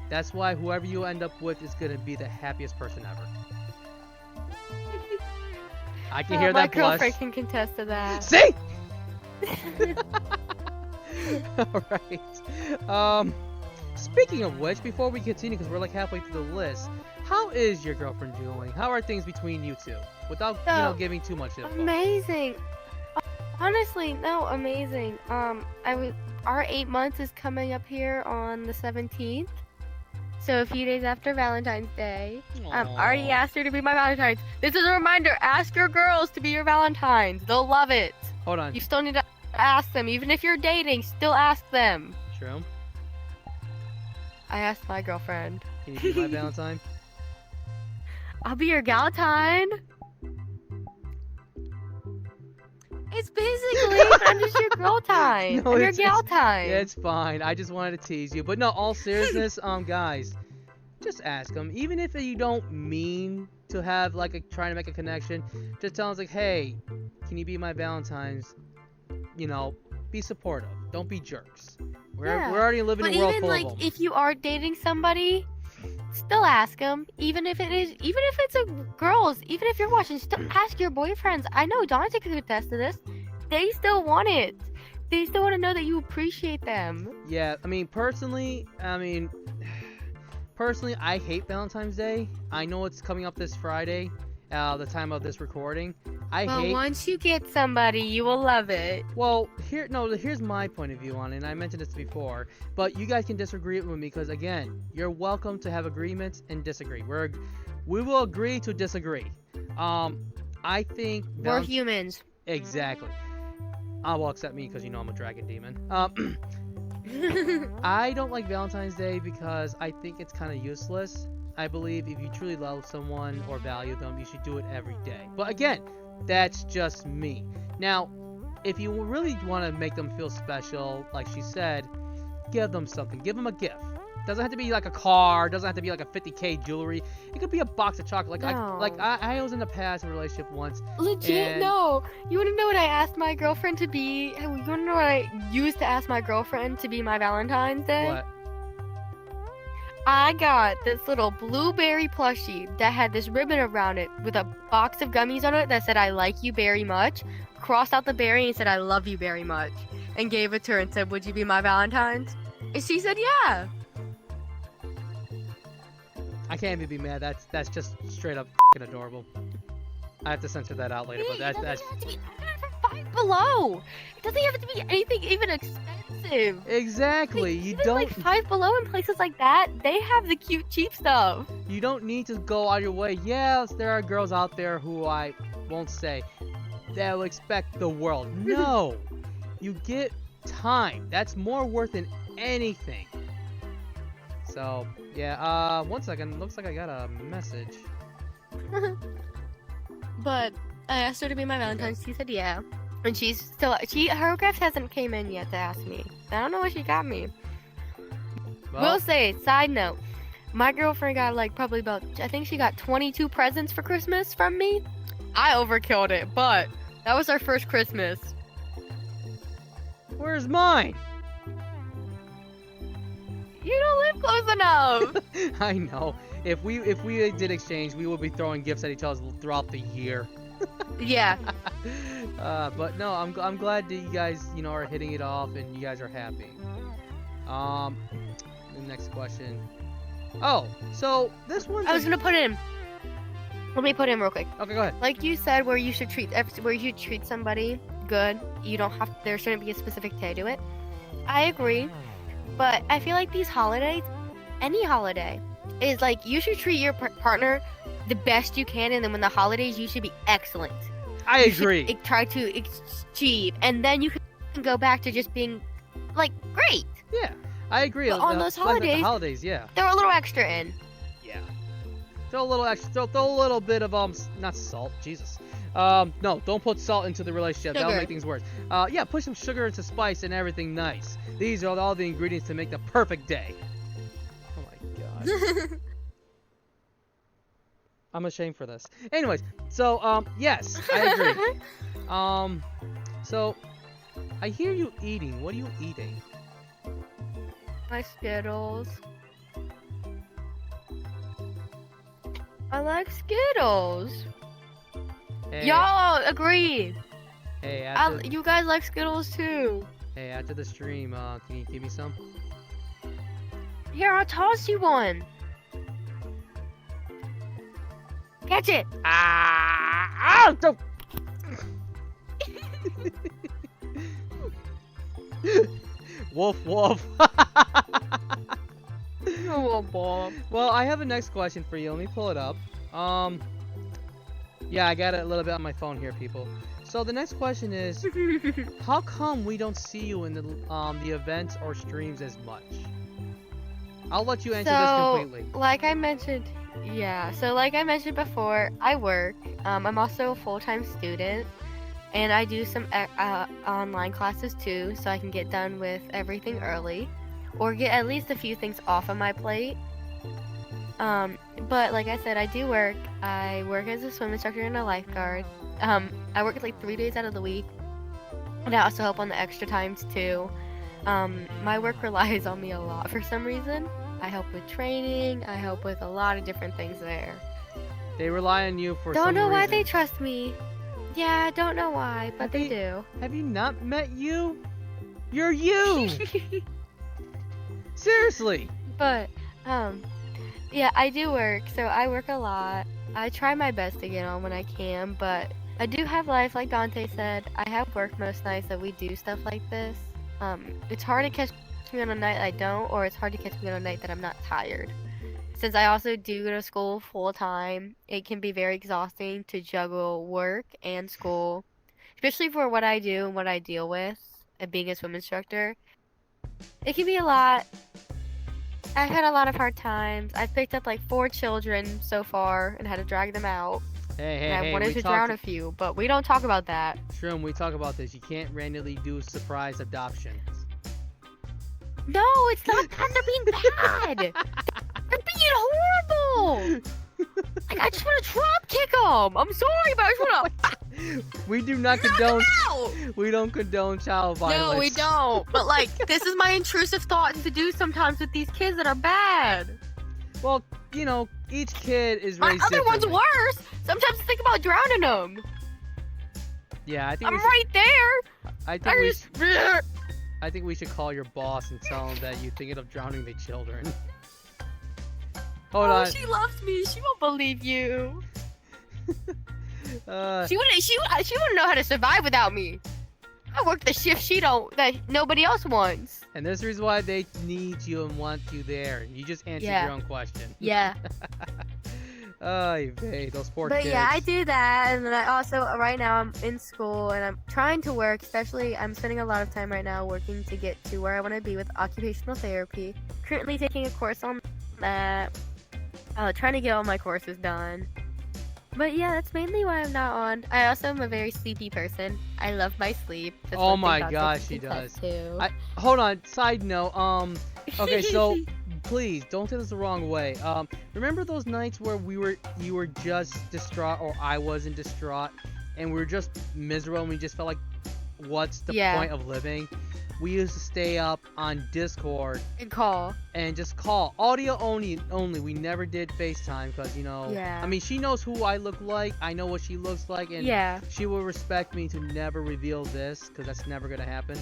That's why whoever you end up with is gonna be the happiest person ever. I can hear that blush. My girlfriend can contest to that. See? Alright. Speaking of which, before we continue, because we're like halfway through the list, how is your girlfriend doing? How are things between you two? Without giving too much info. Amazing. Honestly, no, amazing. Our 8 months is coming up here on the 17th. So a few days after Valentine's Day, I've Aw. already asked her to be my Valentine's. This is a reminder. Ask your girls to be your Valentines. They'll love it. Hold on. You still need to ask them. Even if you're dating, still ask them. Shroom, I asked my girlfriend. can you be my Valentine? I'll be your Galentine. It's basically I'm just your girl time. No, I'm your it's- gal time. Yeah, it's fine. I just wanted to tease you. But no, all seriousness, guys, just ask them. Even if you don't mean to have, like, trying to make a connection, just tell them, like, hey, can you be my Valentine's? You know, be supportive. Don't be jerks. We're already living But in a world even full like of them. if you are dating somebody, still ask them. Even if it's a girls, even if you're watching, still ask your boyfriends. I know Dante could attest to this. They still want it. They still want to know that you appreciate them. Yeah, personally, I hate Valentine's Day. I know it's coming up this Friday, the time of this recording. Once you get somebody, you will love it. Well, here's my point of view on it, and I mentioned this before, but you guys can disagree with me because, again, you're welcome to have agreements and disagree. We will agree to disagree. I think... We're humans. Exactly. Well, except me, because you know I'm a dragon demon. I don't like Valentine's Day because I think it's kind of useless. I believe if you truly love someone or value them, you should do it every day. But again, that's just me. Now, if you really want to make them feel special, like she said, give them something. Give them a gift. Doesn't have to be like a car. Doesn't have to be like a 50K jewelry. It could be a box of chocolate. No. I was in the past in a relationship once. Legit, And- no. You want to know what I asked my girlfriend to be? You want to know what I used to ask my girlfriend to be my Valentine's Day? What? I got this little blueberry plushie that had this ribbon around it with a box of gummies on it that said, I like you very much. Crossed out the berry and said, I love you very much. And gave it to her and said, would you be my Valentine's? And she said, yeah. I can't even be mad. That's just straight up f***ing adorable. I have to censor that out later, but Really? that's It doesn't have to be Five Below. It doesn't have to be anything even expensive. exactly. Like, You even, don't like Five Below and places like that, they have the cute cheap stuff. you don't need to go out your way. Yes, there are girls out there who I won't say they'll expect the world. No, you get time. That's more worth than anything. So yeah. 1 second. Looks like I got a message. But I asked her to be my Valentine's. She said yeah. And her gift hasn't came in yet to ask me. I don't know what she got me. Well, Will say, side note, my girlfriend got like probably about, I think she got 22 presents for Christmas from me. I overkilled it, but that was our first Christmas. where's mine? You don't live close enough. I know. If we did exchange, we would be throwing gifts at each other throughout the year. Yeah. But no, I'm glad that you guys, are hitting it off and you guys are happy. The next question. Oh, so this one. I was gonna put in. Let me put in real quick. Okay, go ahead. Like you said, where you should treat somebody good. You don't have. There shouldn't be a specific day to it. I agree, but I feel like these holidays, any holiday, is like you should treat your partner the best you can, and then when the holidays, you should be excellent. I You should, agree. try to achieve, and then you can go back to just being like great. Yeah, I agree. But on those like the holidays- holidays, yeah, Throw a little extra in. yeah. Throw a little extra. Throw a little bit of not salt. Jesus. No, don't put salt into the relationship. That'll Sugar. make things worse. Yeah, put some sugar and some spice and everything nice. These are all the ingredients to make the perfect day. Oh my god. I'm ashamed for this. Anyways, so yes, I agree. So I hear you eating. What are you eating? My Skittles. I like Skittles. Hey, Y'all agreed. Hey, after, You guys like Skittles too. hey, after the stream, can you give me some? Here, I'll toss you one. Catch it. Ah! Don't. Wolf, wolf. Oh Bob. Well, I have a next question for you. Let me pull it up. Yeah, I got it a little bit on my phone here, people. So the next question is, how come we don't see you in the events or streams as much? I'll let you answer this completely. Like I mentioned, like I mentioned before, I work. I'm also a full-time student, and I do some online classes too, so I can get done with everything early, or get at least a few things off of my plate. But like I said, I do work. I work as a swim instructor and a lifeguard. I work like 3 days out of the week, and I also help on the extra times too. My work relies on me a lot for some reason. I help with training. I help with a lot of different things there. They rely on you for some Don't know reason. why they trust me. Yeah, don't know why, but they do. Have you not met you? You're you! Seriously! But, yeah, I do work, so I work a lot. I try my best to get on when I can, but I do have life, like Dante said. I have work most nights that we do stuff like this. It's hard to catch me on a night I don't, or it's hard to catch me on a night that I'm not tired. Since I also do go to school full time, it can be very exhausting to juggle work and school, especially for what I do and what I deal with, and being a swim instructor. It can be a lot. I've had a lot of hard times. I've picked up like 4 children so far and had to drag them out. Hey, I wanted to drown a few, but we don't talk about that. Shroom, we talk about this. You can't randomly do surprise adoptions. No, it's not them. They're being bad. They're being horrible. Like, I just want to drop kick them. I'm sorry, but I just want to. We do not condone. We don't condone child violence. No, we don't. But like, this is my intrusive thoughts to do sometimes with these kids that are bad. Well, you know, each kid is My raised other one's differently. worse. Sometimes I think about drowning them. Yeah, I think I'm right there. I think we should call your boss and tell him that you're thinking of drowning the children. Hold on. She loves me. She won't believe you. Uh, She wouldn't know how to survive without me. I work the shift that nobody else wants. and there's the reason why they need you and want you there. You just answered Yeah. your own question. Yeah. Ay vey, those poor But kids. yeah, I do that, and then I also right now I'm in school and I'm trying to work. Especially, I'm spending a lot of time right now working to get to where I want to be with occupational therapy. Currently taking a course on that. Trying to get all my courses done. But yeah, that's mainly why I'm not on. I also am a very sleepy person. I love my sleep. That's Oh one thing my Dante gosh, can she attest does. to. Hold on. Side note. Okay, so please don't take this the wrong way. Remember those nights where you were just distraught, or I wasn't distraught, and we were just miserable, and we just felt like, what's the point of living? We used to stay up on Discord and call. and just call audio only. We never did FaceTime because Yeah. I mean, she knows who I look like. I know what she looks like, and Yeah. she will respect me to never reveal this because that's never gonna happen.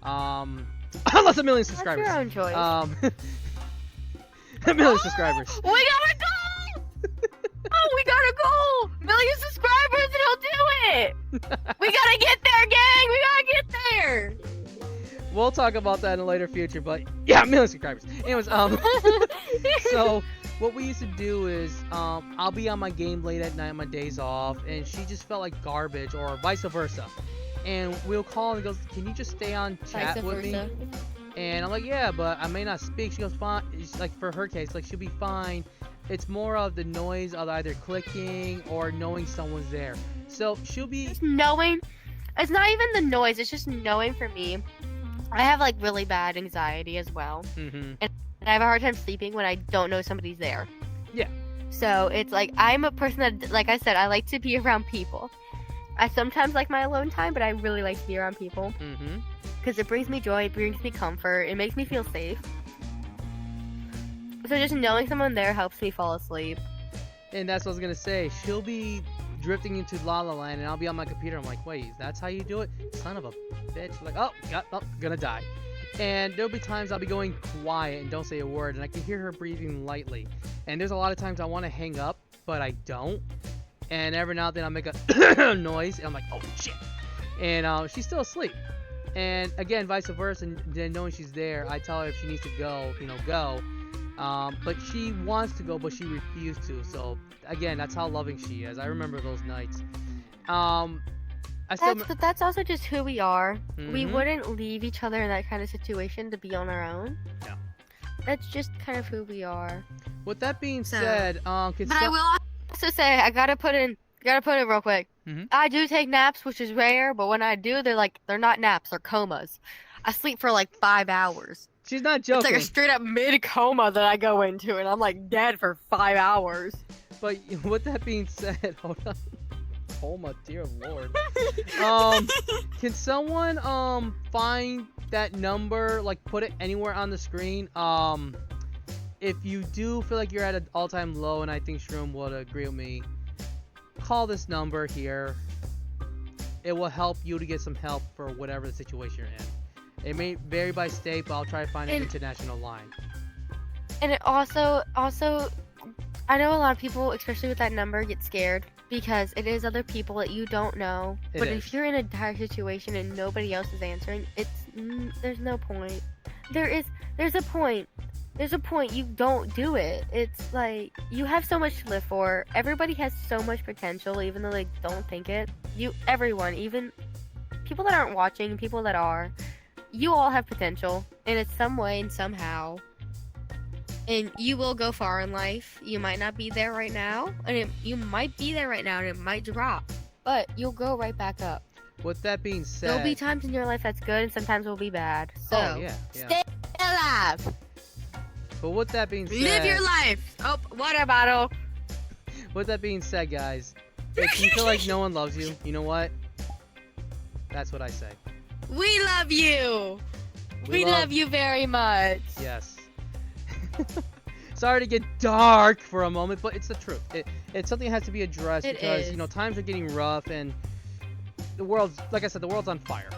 Unless a million subscribers. That's your own choice. A million subscribers. We gotta go! Oh, we gotta go! Million subscribers and he'll do it! We gotta get there, gang! We gotta get there! We'll talk about that in a later future, but yeah, a million subscribers. Anyways, so what we used to do is, I'll be on my game late at night on my days off, and she just felt like garbage, or vice versa. And we'll call and goes, can you just stay on chat Vice with me? versa. And I'm like, yeah, but I may not speak. She goes, fine. It's like, for her case, like, she'll be fine. It's more of the noise of either clicking or knowing someone's there. So she'll be Just knowing. It's not even the noise, it's just knowing for me. I have like really bad anxiety as well. Mm-hmm. And I have a hard time sleeping when I don't know somebody's there. Yeah. So it's like, I'm a person that, like I said, I like to be around people. I sometimes like my alone time, but I really like to be around people. Mm-hmm. Because it brings me joy, it brings me comfort, it makes me feel safe. So just knowing someone there helps me fall asleep. And that's what I was gonna say. She'll be drifting into La La Land, and I'll be on my computer. I'm like, wait, that's how you do it? Son of a bitch. Like, oh, gonna die. And there'll be times I'll be going quiet and don't say a word, and I can hear her breathing lightly. And there's a lot of times I want to hang up, but I don't. And every now and then I'll make a noise, and I'm like, oh shit. And she's still asleep. And again, vice versa. And then knowing she's there, I tell her if she needs to go, go. But she wants to go, but she refused to. So again, that's how loving she is. I remember those nights. That's also just who we are. Mm-hmm. We wouldn't leave each other in that kind of situation to be on our own. Yeah. That's just kind of who we are. With that being said, I will also say I gotta put it real quick. Mm-hmm. I do take naps, which is rare, but when I do, they're not naps, they're comas. I sleep for like 5 hours. She's not joking. It's like a straight up mid coma that I go into, and I'm like dead for 5 hours. But with that being said, hold on. Coma, dear lord. Can someone find that number, like put it anywhere on the screen? If you do feel like you're at an all-time low, and I think Shroom would agree with me, call this number here. It will help you to get some help for whatever the situation you're in. It may vary by state, but I'll try to find an international line. And it also, I know a lot of people, especially with that number, get scared because it is other people that you don't know. But if you're in a dire situation and nobody else is answering, there's no point. There's a point. There's a point you don't do it. It's like, you have so much to live for. Everybody has so much potential, even though they don't think it. Everyone, even people that aren't watching, people that are, you all have potential in some way and somehow. And you will go far in life. You might not be there right now, and you might be there right now, and it might drop. But you'll go right back up. With that being said, there'll be times in your life that's good, and sometimes will be bad. So, stay alive. But with that being said, live your life. Oh, water bottle. With that being said, guys, if you feel like no one loves you, you know what? That's what I say. We love you. We love you very much. Yes. Sorry to get dark for a moment, but it's the truth. It's something that has to be addressed because times are getting rough and the world's, like I said, the world's on fire.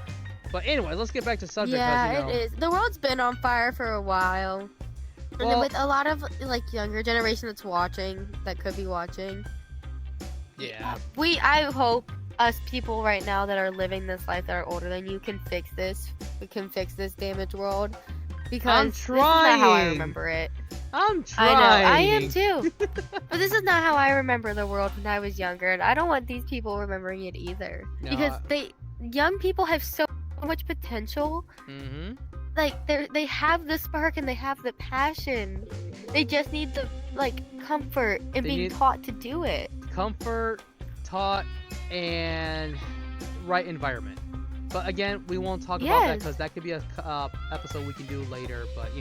But anyway, let's get back to subject. Yeah, it is. The world's been on fire for a while. And then with a lot of like younger generation that's watching, that could be watching. Yeah. I hope us people right now that are living this life that are older than you can fix this. We can fix this damaged world. Because I'm this is not how I remember it. I'm trying. I know, I am too. But this is not how I remember the world when I was younger, and I don't want these people remembering it either. No, because young people have so much potential. Mm-hmm. Like they have the spark and they have the passion. They just need the comfort and being taught to do it. Comfort, taught, and right environment. But again, we won't talk about that because that could be a episode we can do later. But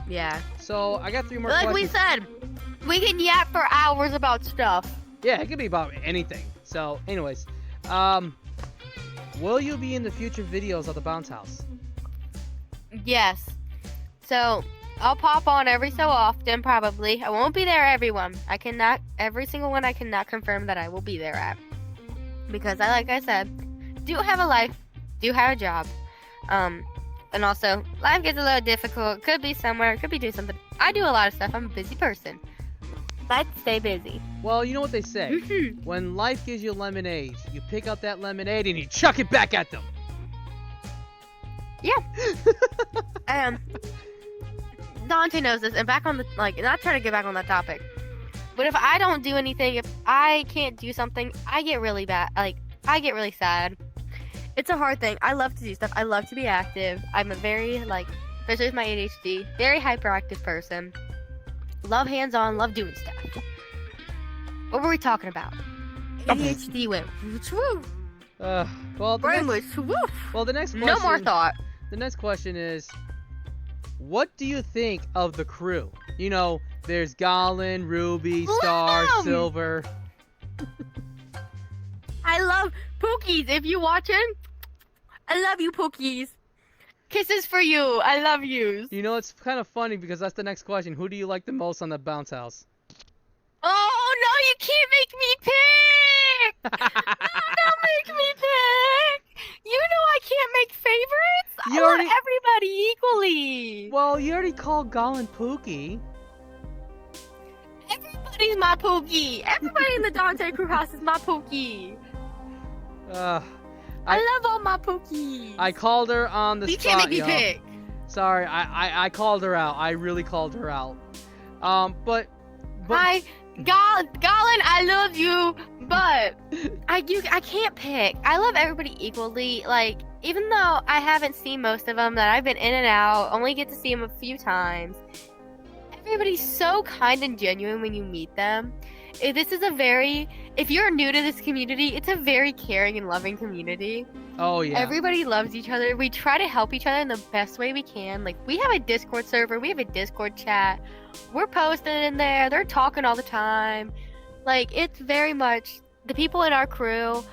yeah. So I got 3 more questions. Like we said, we can yap for hours about stuff. Yeah, it could be about anything. So, anyways, will you be in the future videos of the Bounce House? Yes. So I'll pop on every so often, probably. I won't be there every single one I cannot confirm that I will be there at. Because like I said, do have a life, do have a job. And also, life gets a little difficult. Could be somewhere, could be doing something. I do a lot of stuff. I'm a busy person. Let's stay busy. Well, you know what they say. When life gives you lemonade, you pick up that lemonade and you chuck it back at them. Yeah. Dante knows this, and back on the not trying to get back on that topic, but if I don't do anything, if I can't do something, I get really bad. I get really sad. It's a hard thing. I love to do stuff. I love to be active. I'm a very especially with my ADHD, very hyperactive person. Love hands-on. Love doing stuff. What were we talking about? ADHD went. Well, brain was woof. Well, the next question. No more thought. The next question is, what do you think of the crew? There's Goblin, Ruby, Star, Silver. I love Pookies. If you watching, I love you, Pookies. Kisses for you. I love you. It's kind of funny because that's the next question. Who do you like the most on the Bounce House? Oh, no, you can't make me pick. Don't make me pick. You know I can't make favorites. I love everybody equally. Well, you already called Goblin Pookie. Everybody's my Pookie. Everybody in the Dante crew house is my Pookie. I love all my Pookies. I called her on the spot, You can't make me pick. Sorry, I called her out. I really called her out. But Hi, Gollin, I love you, but I can't pick. I love everybody equally. Like, even though I haven't seen most of them, that I've been in and out, only get to see them a few times. Everybody's so kind and genuine when you meet them. If you're new to this community, it's a very caring and loving community. Oh yeah. Everybody loves each other. We try to help each other in the best way we can. Like, we have a Discord server, we have a Discord chat. We're posting in there. They're talking all the time. Like, it's very much the people in our crew.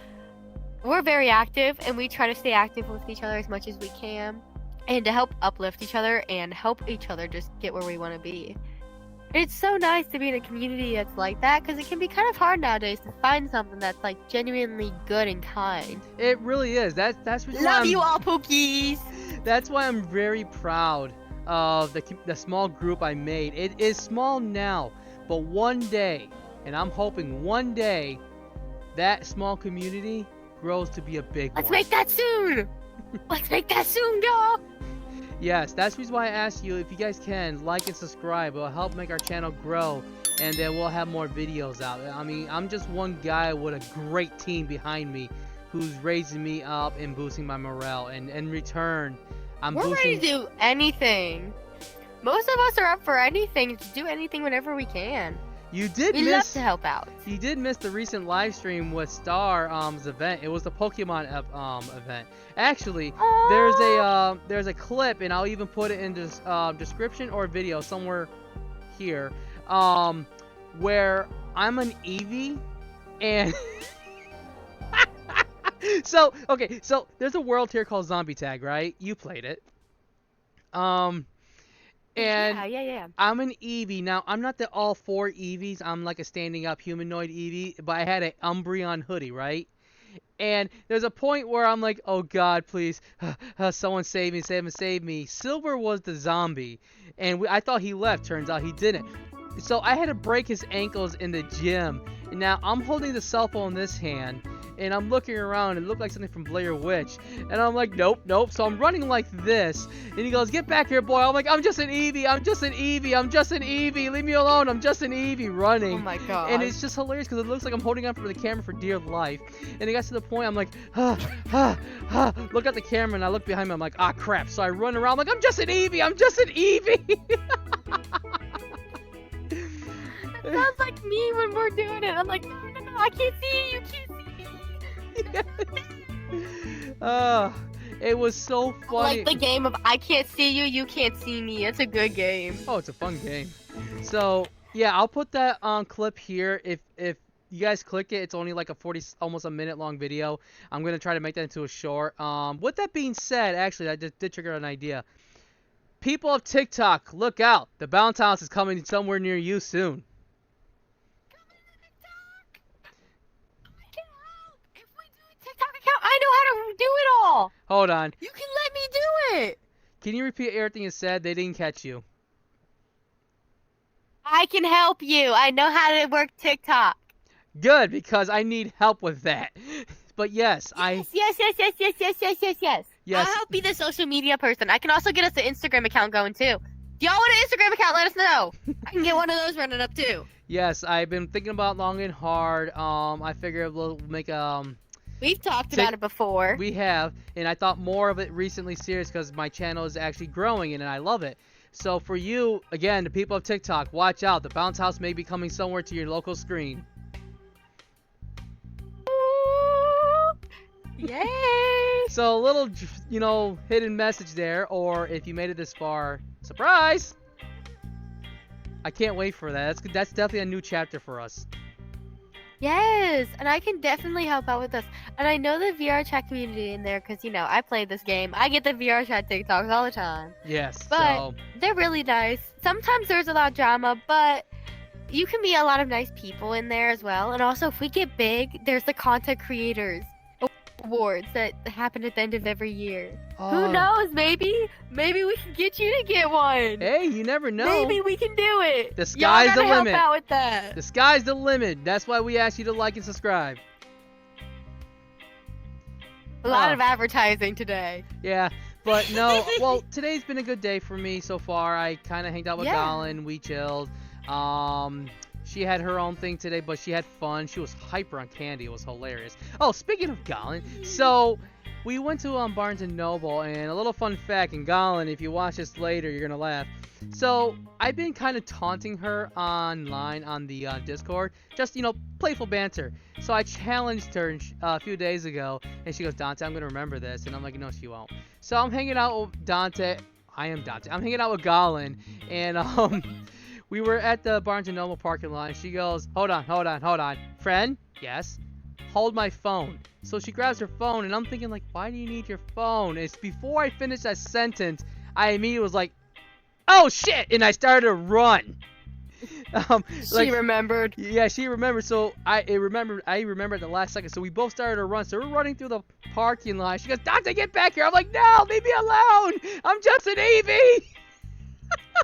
We're very active, and we try to stay active with each other as much as we can, and to help uplift each other and help each other just get where we want to be. It's so nice to be in a community that's like that, because it can be kind of hard nowadays to find something that's like genuinely good and kind. It really is. That's why Love you all, Pookies. That's why I'm very proud of the small group I made. It is small now, but one day, and I'm hoping one day, that small community grows to be a big Let's one. make that soon. Let's make that soon, y'all. Yes, that's the reason why I asked you if you guys can like and subscribe. It'll help make our channel grow, and then we'll have more videos out. I mean, I'm just one guy with a great team behind me who's raising me up and boosting my morale, and in return, We're ready to do anything. Most of us are up for anything, to do anything whenever we can. You did We love to help out. You did miss the recent live stream with Star's event. It was the Pokemon event. Actually, there's a clip, and I'll even put it in this description or video somewhere here, where I'm an Eevee, and so there's a world here called Zombie Tag, right? You played it. And yeah. I'm an Eevee. Now, I'm not the all four Eevees. I'm like a standing up humanoid Eevee, but I had an Umbreon hoodie, right? And there's a point where I'm like, oh god, please, someone save me. Silver was the zombie, and I thought he left. Turns out he didn't. So I had to break his ankles in the gym. And now I'm holding the cell phone in this hand, and I'm looking around, and it looked like something from Blair Witch. And I'm like, nope. So I'm running like this, and he goes, get back here, boy. I'm like, I'm just an Eevee. Leave me alone. I'm just an Eevee running. Oh my god. And it's just hilarious because it looks like I'm holding on for the camera for dear life. And it got to the point, I'm like, look at the camera, and I look behind me, I'm like, ah, crap. So I run around, like, I'm just an Eevee. It sounds like me when we're doing it. I'm like, no, I can't see you. It was so funny. Like the game of I can't see you, you can't see me. It's a good game. Oh, it's a fun game. So yeah, I'll put that clip here. If you guys click it, it's only like almost a minute long video. I'm gonna try to make that into a short. With that being said, actually, I did trigger an idea. People of TikTok, look out! The Bounce House is coming somewhere near you soon. I know how to do it all. Hold on. You can let me do it. Can you repeat everything you said? They didn't catch you. I can help you. I know how to work TikTok. Good, because I need help with that. But yes. Yes. I'll help you, the social media person. I can also get us an Instagram account going too. Do y'all want an Instagram account? Let us know. I can get one of those running up too. Yes, I've been thinking about long and hard. I figured we'll make We've talked about it before. We have, and I thought more of it recently serious because my channel is actually growing and I love it. So for you, again, the people of TikTok, watch out. The Bounce House may be coming somewhere to your local screen. Yay! So a little, hidden message there, or if you made it this far, surprise! I can't wait for that. That's definitely a new chapter for us. Yes, and I can definitely help out with this. And I know the VR chat community in there because, I played this game. I get the VR chat TikToks all the time. Yes, but they're really nice. Sometimes there's a lot of drama, but you can meet a lot of nice people in there as well. And also, if we get big, there's the content creators awards that happen at the end of every year. Who knows? Maybe we can get you to get one. Hey, you never know. Maybe we can do it. The sky's the limit. Help out with that. The sky's the limit. That's why we ask you to like and subscribe. A lot of advertising today. Yeah, But no, well, today's been a good day for me so far. I kind of hanged out with Colin. We chilled. She had her own thing today, but she had fun. She was hyper on candy. It was hilarious. Oh, speaking of Colin, so we went to Barnes & Noble, and a little fun fact, and Colin, if you watch this later, you're going to laugh. So I've been kind of taunting her online on the Discord, just, playful banter. So I challenged her a few days ago, and she goes, Dante, I'm going to remember this. And I'm like, no, she won't. So I'm hanging out with Dante. I am Dante. I'm hanging out with Gollin, and we were at the Barnes & Noble parking lot, and she goes, hold on. Friend? Yes? Hold my phone. So she grabs her phone, and I'm thinking, like, why do you need your phone? It's before I finished that sentence, I immediately was like, oh, shit! And I started to run. She remembered. Yeah, she remembered. So I remembered at the last second. So we both started to run. So we're running through the parking lot. She goes, Dante, get back here. I'm like, no, leave me alone. I'm just an Evie.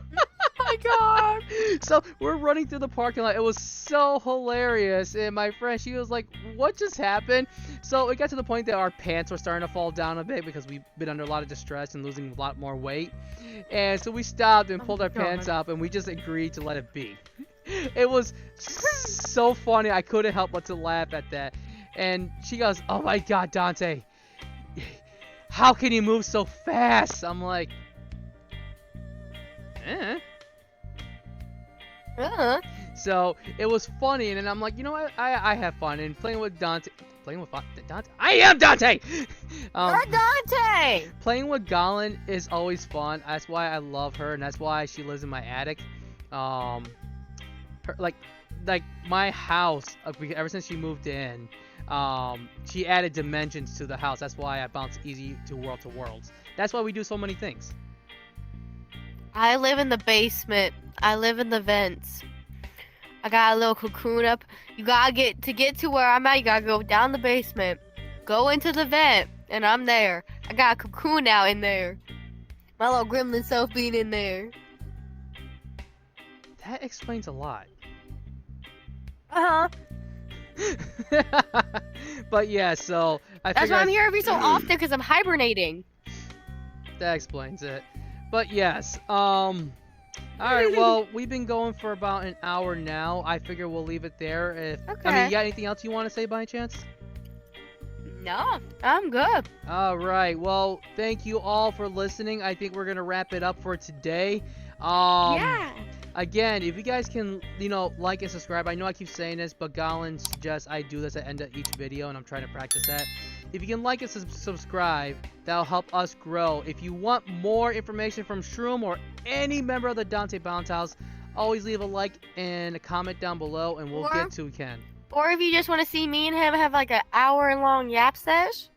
Oh my god. So we're running through the parking lot. It was so hilarious. And my friend, she was like, what just happened? So it got to the point that our pants were starting to fall down a bit because we've been under a lot of distress and losing a lot more weight. And so we stopped and pulled our pants up, and we just agreed to let it be. It was so funny. I couldn't help but to laugh at that. And she goes, oh my god, Dante, how can you move so fast? I'm like, So it was funny, and then I'm like, you know what? I have fun and playing with Dante. Dante. I am Dante. You're Dante. Playing with Gollin is always fun. That's why I love her, and that's why she lives in my attic. Like my house. Ever since she moved in, she added dimensions to the house. That's why I bounce easy to worlds. That's why we do so many things. I live in the basement. I live in the vents. I got a little cocoon up. You gotta get to where I'm at. You gotta go down the basement, go into the vent, and I'm there. I got a cocoon out in there. My little gremlin self being in there. That explains a lot. But yeah, so that's why I'm here every so often, because I'm hibernating. That explains it. But yes, alright, well, we've been going for about an hour now. I figure we'll leave it there. I mean, you got anything else you want to say by chance? No, I'm good. Alright, well, thank you all for listening. I think we're going to wrap it up for today. Yeah. Again, if you guys can, like and subscribe. I know I keep saying this, but Gollin suggests I do this at the end of each video, and I'm trying to practice that. If you can like and subscribe, that'll help us grow. If you want more information from Shroom or any member of the Dante Bounce House, always leave a like and a comment down below, and we'll get to Ken. Or if you just want to see me and him have like an hour-long yap sesh,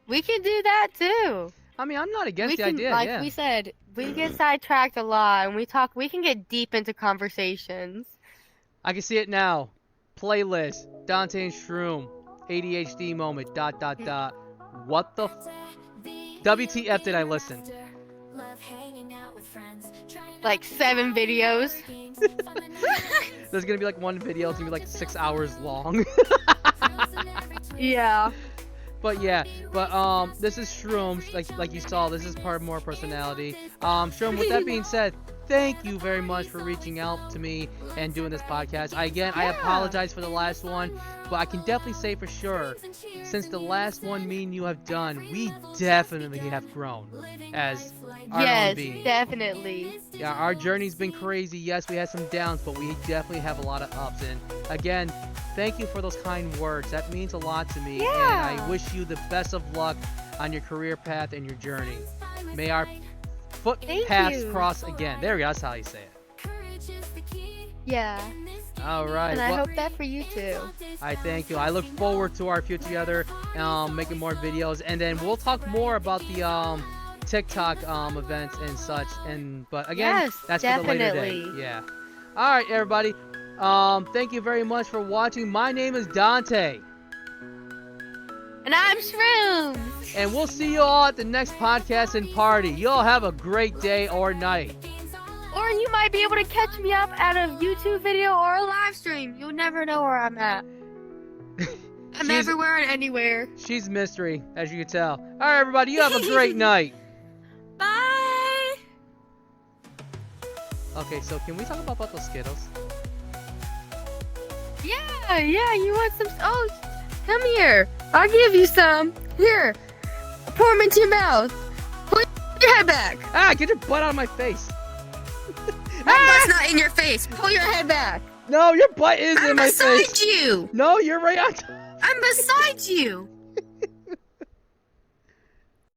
we can do that too. I mean, I'm not against the idea. Like we said, we get sidetracked a lot, and we can get deep into conversations. I can see it now. Playlist, Dante and Shroom, ADHD moment, ... What the WTF did I listen? Like 7 videos. There's gonna be like one video, it's gonna be like 6 hours long. Yeah. But yeah, this is Shroom, like you saw, this is part of more personality. Shroom, with that being said, thank you very much for reaching out to me and doing this podcast. I apologize for the last one, but I can definitely say for sure, since the last one me and you have done, we definitely have grown as our own beings. Yes, definitely. Yeah, our journey's been crazy. Yes, we had some downs, but we definitely have a lot of ups. And again, thank you for those kind words. That means a lot to me. Yeah. And I wish you the best of luck on your career path and your journey. May our paths cross again. There we go. That's how you say it. Yeah. All right. And I hope that for you too. I thank you. I look forward to our future together, making more videos, and then we'll talk more about the TikTok events and such. But again, that's definitely. for the later day. Yeah. All right, everybody. Thank you very much for watching. My name is Dante. And I'm Shroom. And we'll see you all at the next podcast and party. You all have a great day or night. Or you might be able to catch me up at a YouTube video or a live stream. You'll never know where I'm at. I'm everywhere and anywhere. She's mystery, as you can tell. All right, everybody. You have a great night. Okay, so can we talk about those Skittles? Yeah, you want some? Oh, come here. I'll give you some. Here, pour them into your mouth. Put your head back. Ah, get your butt out of my face. My butt's not in your face. Pull your head back. No, your butt is in my face. I'm beside you. No, you're right on top. I'm beside you.